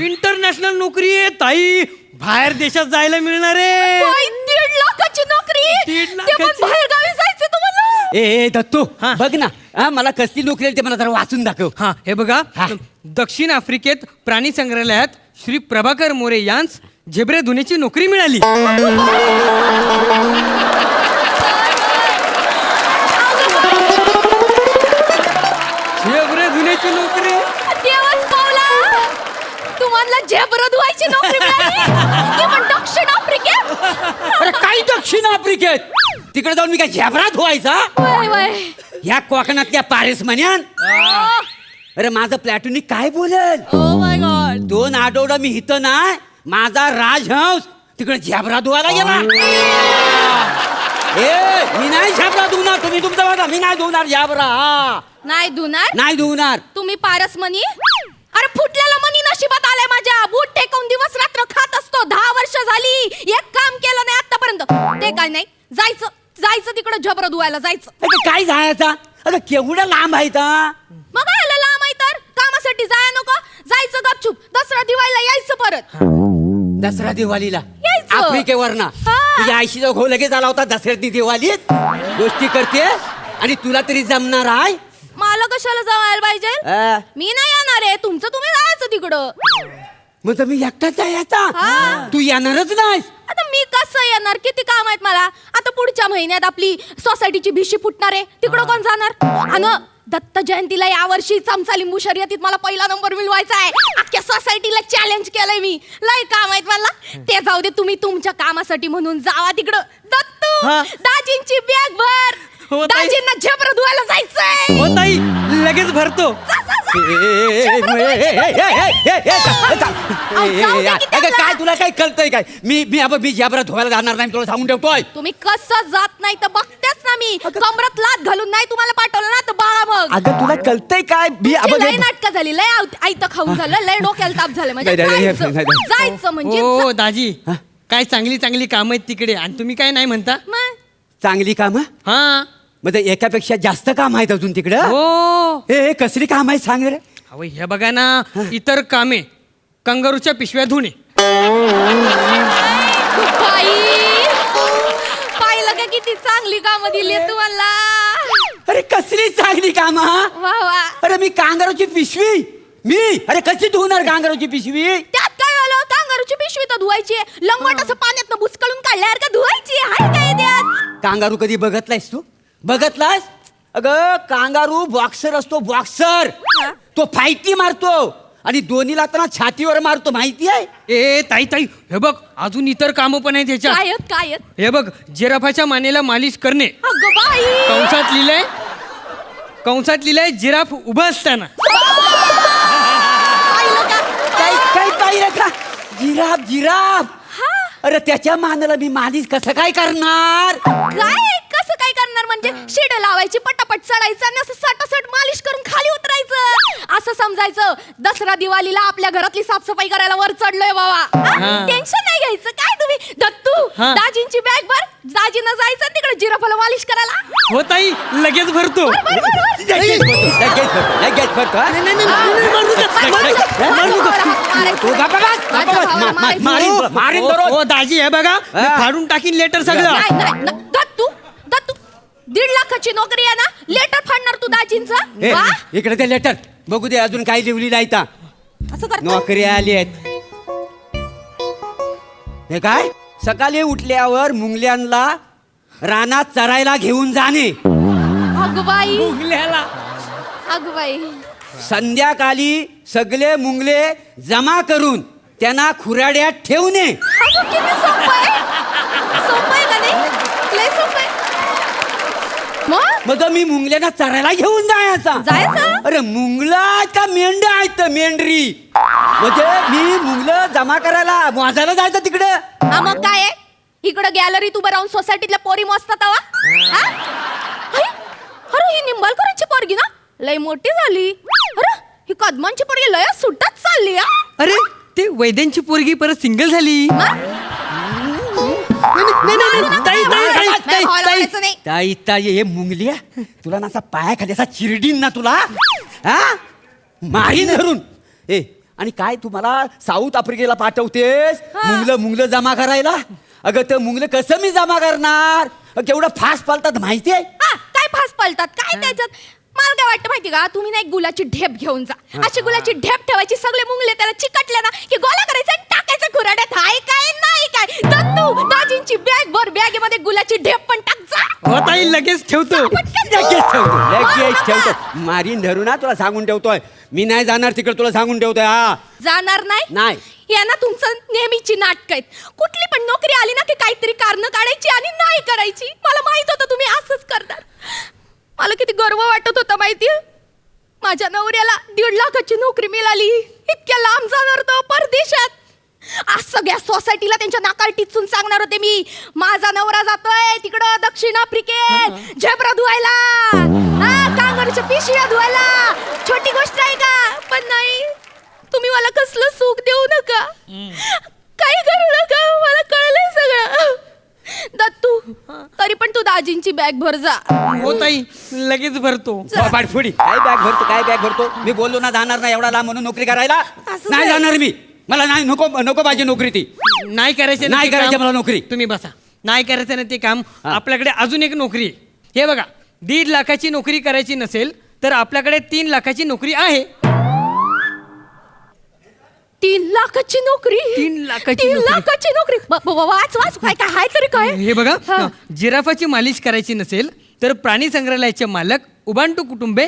[SPEAKER 11] इंटरनॅशनल नोकरी आहे ताई. बाहेर देशात जायला मिळणार आहे.
[SPEAKER 1] 1.5 लाखाची नोकरी.
[SPEAKER 11] 1.5 लाखाची.
[SPEAKER 1] बाहेर गावी जायचं तुम्हाला.
[SPEAKER 12] ए दत्तू बघ ना मला कसली नोकरी आली ते मला जरा वाचून दाखव.
[SPEAKER 11] हे बघा दक्षिण आफ्रिकेत प्राणी संग्रहालयात श्री प्रभाकर मोरे यांस झेब्रे धुण्याची नोकरी मिळाली. झेब्रे धुण्याची नोकरी.
[SPEAKER 1] देवच पावला. तुम्हाला सलमानला झेब्रा धुवायची नोकरी मिळाली ती पण दक्षिण आफ्रिकेत.
[SPEAKER 12] अरे काय दक्षिण आफ्रिकेत तिकडे जाऊन मी काय झेब्रा धुवायचा
[SPEAKER 1] वय वय
[SPEAKER 12] ह्या कोकणातल्या पारिस म्हण्यान. अरे माझं प्लॅटूनिक काय बोलेल.
[SPEAKER 1] Oh my God.
[SPEAKER 12] 2 आठवडा मी इथं नाही माझा राजहंस तिकडे झेब्रा धुवायला गेला. ए मी नाही झेब्रा धुवणार तुम्ही तुमचा बघा मी नाही धुवणार झेब्रा.
[SPEAKER 1] नाही धुणार
[SPEAKER 12] नाही धुवणार.
[SPEAKER 1] तुम्ही पारस मनी. अरे फुटलेला मनी नशिबात आलाय माझ्या. बूट टेकवून दिवस रात्र खात असतो. 10 वर्ष झाली एक काम केलं नाही आतापर्यंत. ते काय नाही जायचं जायचं तिकडं झबरं धुवायला जायचं.
[SPEAKER 12] अगं काय जायचा अगं केवढं लांब आहे ता.
[SPEAKER 1] मग आलं लांब आहे तर कामासाठी जाया नको. जायचं गपचूप दसरा दिवाळीला यायचं परत.
[SPEAKER 12] दसरा दिवाळीला
[SPEAKER 1] यायचं.
[SPEAKER 12] आफ्रिकेवर ना
[SPEAKER 1] हा.
[SPEAKER 12] तुझ्या आईशीचा घो लगेच आला होता दसऱ्यातली दिवाळीत गोष्टी करते आणि तुला तरी जमणार आहे.
[SPEAKER 1] मला कशाला जायला पाहिजे.
[SPEAKER 12] अ,
[SPEAKER 1] मी नाही येणार आहे. तुमचं तुम्ही जायचं तिकडं.
[SPEAKER 12] मग तर मी एकटाच यायचा
[SPEAKER 1] हा.
[SPEAKER 12] तू येणारच नाही.
[SPEAKER 1] आता मी कसं येणार. किती काम आहेत मला. आता पुढच्या महिन्यात आपली सोसायटीची भिशी फुटणार आहे. तिकडं कोण जाणार. आणि दत्त जयंतीला यावर्षी चमचा लिंबू शर्यतीत मला पहिला नंबर मिळवायचा आहे. अख्ख्या सोसायटीला चॅलेंज केलंय मी. लय काम आहेत मला. ते जाऊ दे तुम्ही तुमच्या कामासाठी म्हणून जावा तिकडं. दत्तू दाजींची बॅग भर.
[SPEAKER 11] हो, ताई.
[SPEAKER 1] दाजींना झेब्रा धुवायला जायचंय.
[SPEAKER 11] हो ताई लगेच भरतो.
[SPEAKER 1] जा, जा, जा.
[SPEAKER 12] अगं काय तुला काय कळतंय काय मी झेब्रा धुवायला जाणार नाही तुला सांगून ठेवतोय.
[SPEAKER 1] तुम्ही कसं जात नाही तर बघतेच ना मी. कमरात लात घालून नाही तुम्हाला पाठवलं ना तर बाळा मग.
[SPEAKER 12] अगं तुला कळतंय काय
[SPEAKER 1] तुमची लय नाटकं झाली. लय आयतं खाऊन झालं. लय डोक्याला ताप झालं. म्हणजे जायचं म्हणजे
[SPEAKER 11] हो दाजी काय चांगली चांगली काम आहेत तिकडे आणि तुम्ही काय नाही म्हणता.
[SPEAKER 1] मग
[SPEAKER 12] चांगली काम
[SPEAKER 11] हा
[SPEAKER 12] म्हणजे एकापेक्षा जास्त काम आहेत अजून तिकडं.
[SPEAKER 11] हो
[SPEAKER 12] हे कसली काम आहे सांग रे.
[SPEAKER 11] अहो हे बघा ना इतर कामे कंगारूच्या पिशव्या धुणे.
[SPEAKER 1] पाहिलं का किती चांगली कामं दिली तुम्हाला.
[SPEAKER 12] अरे कसली चांगली काम.
[SPEAKER 1] वा वा.
[SPEAKER 12] अरे मी कांगारूची पिशवी अरे कशी धुवणार कांगारूची पिशवी.
[SPEAKER 1] त्यात काय झालं. कांगारूची पिशवी तर धुवायची. लंगोट असं पाण्यात बुचकळून काढल्यावर का धुवायची. हाय काय त्यात.
[SPEAKER 12] कांगारू कधी बघतलायस तू बघतलास. अगं कांगारू बॉक्सर असतो बॉक्सर. तो फाईटी मारतो आणि दोन्ही लाताना छातीवर मारतो माहिती आहे.
[SPEAKER 11] ए ताई ताई हे बघ अजून इतर कामं पण आहेत ह्याच्यात.
[SPEAKER 1] काय
[SPEAKER 11] हे बघ जिराफाच्या मानेला मालिश करणे.
[SPEAKER 1] अगं बाई.
[SPEAKER 11] कंसात लिहिलंय जिराफ उभा असताना.
[SPEAKER 12] काय काय रे का जिराफ अरे त्याच्या मानाला मी मालिश कसं काय करणार.
[SPEAKER 1] काय कसं काय करणार म्हणजे शिड लावायची पटापट चढायचं आणि असं सटासट मालिश करून खाली उतरायचं. असं समजायचं दसरा दिवाळीला आपल्या घरातली साफसफाई करायला वर चढलोय बाबा. टेन्शन नाही घ्यायचं. काय तुम्ही दत्तू दाजींची बॅग भर. दाजींना जायचं तिकडे जिराफाला मालिश करायला.
[SPEAKER 11] हो ताई लगेच भरतो. हो दाजी हे बघा मी फाडून टाकीन लेटर सगळं.
[SPEAKER 1] नाही दत्तू 1.5 लाखाची नोकरी आहे ना. लेटर फाडणार तू दाजींचं. वा.
[SPEAKER 12] इकडे ते लेटर बघू दे अजून काही लिहिली नाही ता.
[SPEAKER 1] असं करतो.
[SPEAKER 12] नोकरी आली आहेत. हे काय सकाळी उठल्यावर मुंगल्यांना रानात चरायला घेऊन जाणे.
[SPEAKER 1] अगबाई.
[SPEAKER 11] मुंगल्याला.
[SPEAKER 1] अगबाई.
[SPEAKER 12] संध्याकाळी सगळे मुंगले जमा करून त्यांना खुराड्यात ठेवणे.
[SPEAKER 1] किती सोपं आहे का नाही. लय सोपं आहे.
[SPEAKER 12] मग मी मुंगल्यांना चरायला घेऊन
[SPEAKER 1] जायचं.
[SPEAKER 12] अरे मुंगला का मेंढ्या आहेत मेंढरी. म्हणजे मी मुंगलं जमा करायला मोजायला जायचं तिकडं.
[SPEAKER 1] हा मग काय आहे. इकडं गॅलरीत उभं राहून सोसायटीतल्या पोरी मोजतात हवा. अरे ही निंबाळकरांची पोरगी ना लय मोठी झाली. अरे ही कदमांची पोरगी लय सुटत चालली.
[SPEAKER 11] अरे ते वैद्यांची पोरगी परत सिंगल झाली.
[SPEAKER 12] ताई ताई हे मुंगलिया तुला ना असा पायाखाली असा चिरडीन ना तुला मारीन धरून. ए आणि काय तू मला साऊथ आफ्रिकेला पाठवतेस मुंगलं जमा करायला. अगं ते मुंगलं कसं मी जमा करणार. केवढं फास्ट पालतात माहिती आहे.
[SPEAKER 1] काय फास्ट पळतात काय त्याच्यात. मला काय वाटतं माहिती का तुम्ही ना एक गुलाची ढेप घेऊन जा. अशी गुलाची ढेप ठेवायची. सगळे मुंगले त्याला चिकटले ना की गोला करायचं आणि टाकायचं खुराड्यात. हाय काय नाही काय
[SPEAKER 10] काय दत्तू दाजींची बॅग मध्ये गुलाची ढेप पण टाक जा.
[SPEAKER 11] हो ताई लगेच ठेवतो.
[SPEAKER 12] लगेच ठेवतो मारीन धरू ना तुला सांगून ठेवतोय मी नाही जाणार तिकडे तुला सांगून ठेवतोय. हा
[SPEAKER 10] जाणार नाही. या ना तुमचं नेहमीची नाटक आहेत. कुठली पण नोकरी आली ना की काहीतरी कारण काढायची आणि नाही करायची. मला माहित होतं तुम्ही असंच करणार. मला किती गर्व वाटत होता माहितीये. माझ्या नवऱ्याला 1.5 लाखाची नोकरी मिळाली. इतक्या लांब जाणार तो परदेशात. आज सगळ्या सोसायटीला त्यांच्या नाकाल टिचून सांगणार होते मी, माझा नवरा जातोय तिकडं दक्षिण आफ्रिकेत झेब्रा धुवायला, कांगारूच्या पिशव्या धुवायला. छोटी गोष्ट आहे का? पण नाही, तुम्ही मला कसलं सुख देऊ नका, काही करू नका. मला कळलंय सगळं. दत्तू तरी पण तू दाजींची बॅग भर जा.
[SPEAKER 11] हो ताई लगेच भरतो.
[SPEAKER 12] पाठफोडी काय बॅग भरतो मी बोललो ना जाणार नाही एवढा लांब म्हणून नोकरी करायला. नाही जाणार मी. मला नाही नको पाहिजे नोकरी. ती
[SPEAKER 11] नाही करायचं
[SPEAKER 12] नाही करायची मला नोकरी.
[SPEAKER 11] तुम्ही बसा. नाही करायचं ना ते काम. आपल्याकडे अजून एक नोकरी आहे. हे बघा 1.5 लाखाची नोकरी करायची नसेल तर आपल्याकडे 3 लाखाची नोकरी आहे.
[SPEAKER 10] 3 लाखाची नोकरी.
[SPEAKER 11] 3 लाखाची
[SPEAKER 10] 3
[SPEAKER 11] नोकरी.
[SPEAKER 10] लाखाची नोकरी. वाच काय काय हाय तरी काय.
[SPEAKER 11] हे बघा जिराफाची मालिश करायची नसेल तर प्राणी संग्रहालयाचे मालक उबांटू कुटुंबे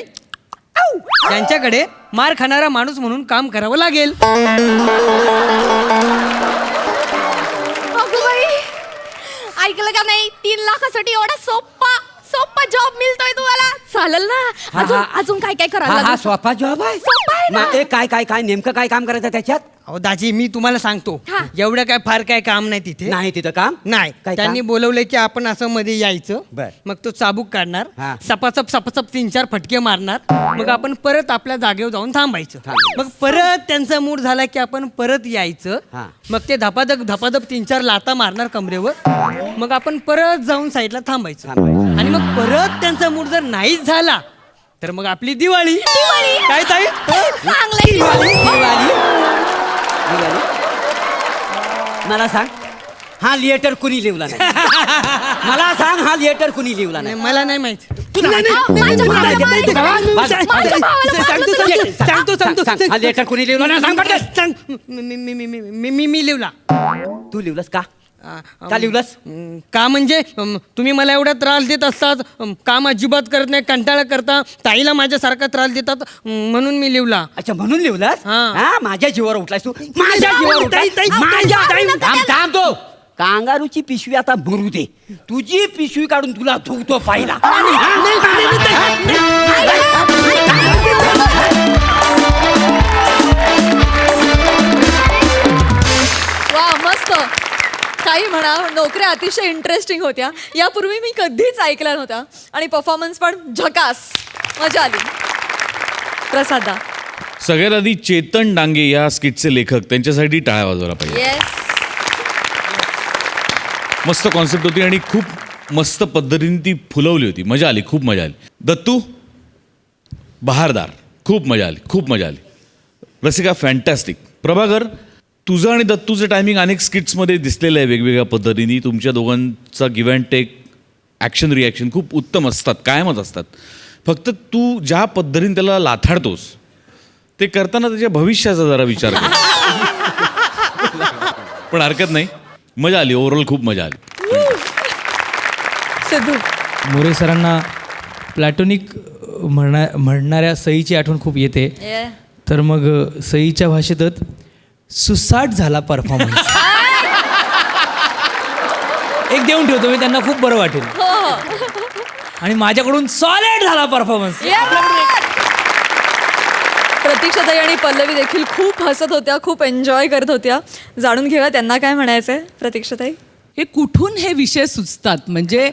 [SPEAKER 11] त्यांच्याकडे मार खाणारा माणूस म्हणून काम करावं लागेल.
[SPEAKER 10] अगं बाई, ऐकलं का नाही? 3 लाखासाठी एवढा सोपा जॉब मिळतोय तुम्हाला. चालेल ना? अजून काय काय करायला
[SPEAKER 12] हा
[SPEAKER 10] लागेल?
[SPEAKER 12] सोपा जॉब आहे.
[SPEAKER 10] सोपा आहे ना?
[SPEAKER 12] काय नेमकं काय काम करायचं त्याच्यात.
[SPEAKER 11] अहो दाजी मी तुम्हाला सांगतो.
[SPEAKER 10] हा.
[SPEAKER 11] एवढं काय फार काय काम नाही तिथे.
[SPEAKER 12] नाही तिथं काम
[SPEAKER 11] नाही.
[SPEAKER 12] काय
[SPEAKER 11] त्यांनी
[SPEAKER 12] काम?
[SPEAKER 11] बोलवलंय की आपण असं मध्ये यायचं.
[SPEAKER 12] बर.
[SPEAKER 11] मग तो चाबूक काढणार,
[SPEAKER 12] हा.
[SPEAKER 11] सपासप 3-4 फटके मारणार. मग आपण परत आपल्या जागेवर जाऊन थांबायचं. मग परत त्यांचा मूड झाला की आपण परत यायचं.
[SPEAKER 12] हा.
[SPEAKER 11] मग ते धपाधप 3-4 लाता मारणार कमरेवर. मग आपण परत जाऊन साईडला थांबायचं. आणि मग परत त्यांचा मूड जर नाहीच झाला तर मग आपली दिवाळी. काय ताई?
[SPEAKER 12] मला सांग हा लेटर कुणी लिहिला नाही. मला सांग हा लेटर कुणी लिहिला नाही.
[SPEAKER 11] मला नाही माहित.
[SPEAKER 12] सांगतो हा लेटर कुणी लिहिला नाही सांग पटकन.
[SPEAKER 11] मी लिवला.
[SPEAKER 12] तू लिहिलंस का? का लिहिलंस?
[SPEAKER 11] का म्हणजे तुम्ही मला एवढा त्रास देत असतात, काम अजिबात करत नाही, कंटाळा करता, ताईला माझ्यासारखा त्रास देतात म्हणून मी लिवला.
[SPEAKER 12] अच्छा म्हणून लिहिलंस?
[SPEAKER 11] हा.
[SPEAKER 12] हा माझ्या जीवावर उठलास तू. माझ्या जीवावर उठलास. थांब तो कांगारूची पिशवी आता भरू दे. तुझी पिशवी काढून तुला धुवतो पाहिला.
[SPEAKER 1] वा मस्त. काही म्हणा, नोकऱ्या अतिशय इंटरेस्टिंग होत्या. यापूर्वी मी कधीच ऐकल्या नव्हत्या आणि परफॉर्मन्स पण झकास. मजा आली. प्रसादा.
[SPEAKER 2] सगळ्यात आधी चेतन डांगे या स्किटचे लेखक, त्यांच्यासाठी टाळ्या वाजवायला पाहिजे.
[SPEAKER 1] येस.
[SPEAKER 2] मस्त कॉन्सेप्ट होती आणि खूप मस्त पद्धतीने ती फुलवली होती. मजा आली, खूप मजा आली. दत्तू बहारदार, खूप मजा आली. रसिका फॅन्टॅस्टिक. प्रभाकर, तुझं आणि दत्तूचं टायमिंग अनेक स्किट्समध्ये दिसलेलं आहे वेगवेगळ्या पद्धतीने. तुमच्या दोघांचा give and take, action reaction खूप उत्तम असतात, कायमच असतात. फक्त तू ज्या पद्धतीने त्याला लाथाडतोस ते करताना त्याच्या भविष्याचा जरा विचार कर. पण हरकत नाही, मजा आली. ओव्हरऑल खूप मजा आली.
[SPEAKER 1] सिद्धू.
[SPEAKER 4] मोरे सरांना प्लॅटोनिक म्हणणाऱ्या सईची आठवण खूप येते. तर मग सईच्या भाषेतच सुसाट झाला परफॉर्मन्स. एक देऊन ठेवतो मी, त्यांना खूप बरं वाटेल. आणि माझ्याकडून सॉलिड झाला परफॉर्मन्स.
[SPEAKER 1] प्रतीक्षाताई आणि पल्लवी देखील खूप हसत होत्या, खूप एन्जॉय करत होत्या. जाणून घेऊया त्यांना काय म्हणायचंय. प्रतीक्षाताई.
[SPEAKER 7] हे कुठून हे विषय सुचतात म्हणजे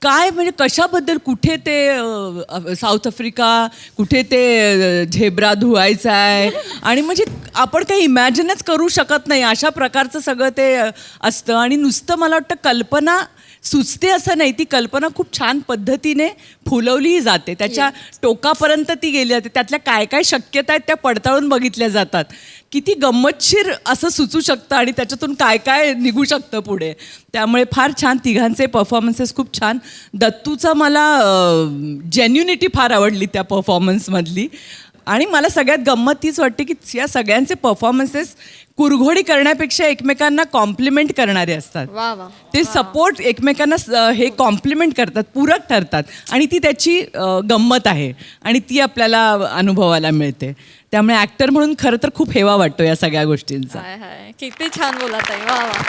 [SPEAKER 7] काय म्हणजे कशाबद्दल कुठे ते साऊथ आफ्रिका कुठे ते झेब्रा धुवायचा आहे आणि म्हणजे आपण काही इमॅजिनच करू शकत नाही अशा प्रकारचं सगळं ते असतं. आणि नुसतं मला वाटतं कल्पना सुचते असं नाही, ती कल्पना खूप छान पद्धतीने फुलवलीही जाते. त्याच्या टोकापर्यंत ती गेली जाते. त्यातल्या काय काय शक्यता आहेत त्या पडताळून बघितल्या जातात. किती गंमतशीर असं सुचू शकतं आणि त्याच्यातून काय काय निघू शकतं पुढे. त्यामुळे फार छान. तिघांचे परफॉर्मन्सेस खूप छान. दत्तूचा मला जेन्युनिटी फार आवडली त्या परफॉर्मन्समधली. आणि मला सगळ्यात गंमत तीच वाटते की या सगळ्यांचे परफॉर्मन्सेस कुरघोडी करण्यापेक्षा एकमेकांना कॉम्प्लिमेंट करणारे असतात.
[SPEAKER 1] वा वा.
[SPEAKER 7] ते सपोर्ट एकमेकांना हे कॉम्प्लिमेंट करतात, पूरक ठरतात आणि ती त्याची गंमत आहे आणि ती आपल्याला अनुभवायला मिळते. त्यामुळे ॲक्टर म्हणून खरं तर खूप हेवा वाटतो या सगळ्या गोष्टींचा.
[SPEAKER 1] हाय हाय, किती छान बोलत आहे. वा वा.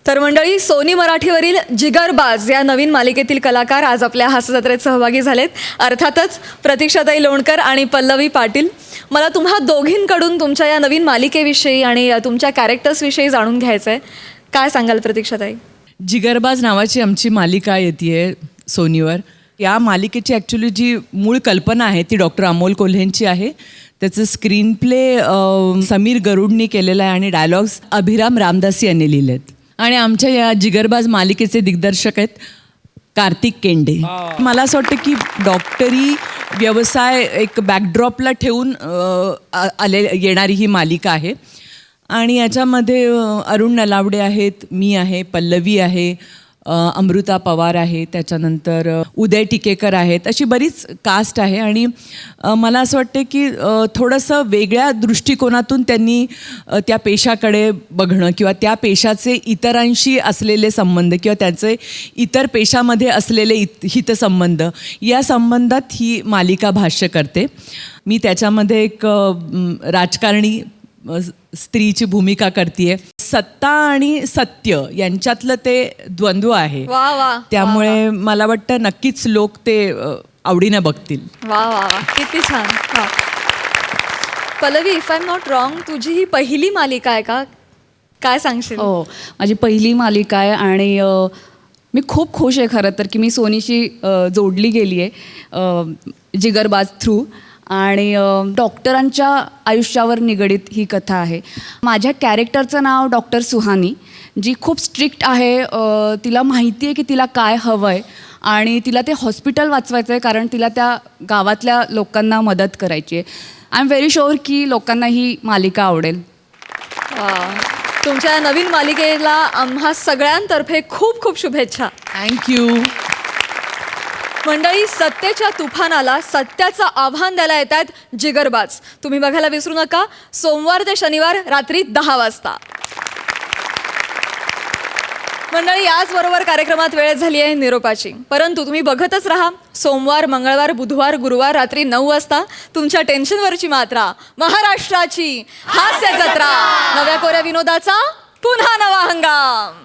[SPEAKER 1] तर मंडळी, सोनी मराठीवरील जिगरबाज या नवीन मालिकेतील कलाकार आज आपल्या हास्यजत्रेत सहभागी झालेत. अर्थातच प्रतीक्षाताई लोणकर आणि पल्लवी पाटील. मला तुम्हा दोघींकडून तुमच्या या नवीन मालिकेविषयी आणि तुमच्या कॅरेक्टर्सविषयी जाणून घ्यायचं आहे. काय सांगाल प्रतीक्षाताई?
[SPEAKER 7] जिगरबाज नावाची आमची मालिका येते सोनीवर. या मालिकेची ॲक्च्युली जी मूळ कल्पना आहे ती डॉक्टर अमोल कोल्हेंची आहे. त्याचं स्क्रीन प्ले समीर गरुडनी केलेलं आहे आणि डायलॉग्स अभिराम रामदासी यांनी लिहिलेत. आणि आमच्या या जिगरबाज मालिकेचे दिग्दर्शक आहेत कार्तिक केंडे. मला असं वाटतं की डॉक्टरी व्यवसाय एक बॅकड्रॉपला ठेवून येणारी ही मालिका आहे. आणि याच्यामध्ये अरुण नलावडे आहेत, मी आहे, पल्लवी आहे, अमृता पवार आहे, त्याच्यानंतर उदय टिकेकर आहेत. अशी बरीच कास्ट आहे. आणि मला असं वाटते की थोडंसं वेगळ्या दृष्टिकोनातून त्यांनी त्या पेशाकडे बघणं किंवा त्या पेशाचे इतरांशी असलेले संबंध किंवा त्याचे इतर पेशामध्ये असलेले हितसंबंध या संबंधात ही मालिका भाष्य करते. मी त्याच्यामध्ये एक राजकारणी स्त्रीची भूमिका करते. सत्ता आणि सत्य यांच्यातलं ते द्वंद्व आहे.
[SPEAKER 1] वा वा.
[SPEAKER 7] त्यामुळे मला वाटतं नक्कीच लोक ते आवडीने बघतील.
[SPEAKER 1] वा वा वा, किती छान. हा, Pallavi, if I am not wrong, तुझी ही पहिली मालिका आहे का? काय सांगशील?
[SPEAKER 8] हो, माझी पहिली मालिका आहे आणि मी खूप खुश आहे खरं तर की मी सोनीशी जोडली गेली आहे जिगरबाज थ्रू. आणि डॉक्टरांच्या आयुष्यावर निगडीत ही कथा आहे. माझ्या कॅरेक्टरचं नाव डॉक्टर सुहानी, जी खूप स्ट्रिक्ट आहे. तिला माहिती आहे की तिला काय हवं आहे आणि तिला ते हॉस्पिटल वाचवायचं आहे कारण तिला त्या गावातल्या लोकांना मदत करायची आहे. आय एम व्हेरी शुअर की लोकांना ही मालिका आवडेल.
[SPEAKER 1] तुमच्या या नवीन मालिकेला आम्हा सगळ्यांतर्फे खूप खूप शुभेच्छा.
[SPEAKER 7] थँक्यू.
[SPEAKER 1] मंडळी, सत्तेच्या तुफानाला सत्याचं आव्हान द्यायला येत आहेत जिगरबाज. तुम्ही बघायला विसरू नका, सोमवार ते शनिवार रात्री 10 वाजता. मंडळी, याचबरोबर कार्यक्रमात वेळ झाली आहे निरोपाची. परंतु तुम्ही बघतच राहा. सोमवार, मंगळवार, बुधवार, गुरुवार रात्री 9 वाजता तुमच्या टेन्शनवरची मात्रा, महाराष्ट्राची हास्य जत्रा, नव्या कोऱ्या विनोदाचा पुन्हा नवा हंगाम.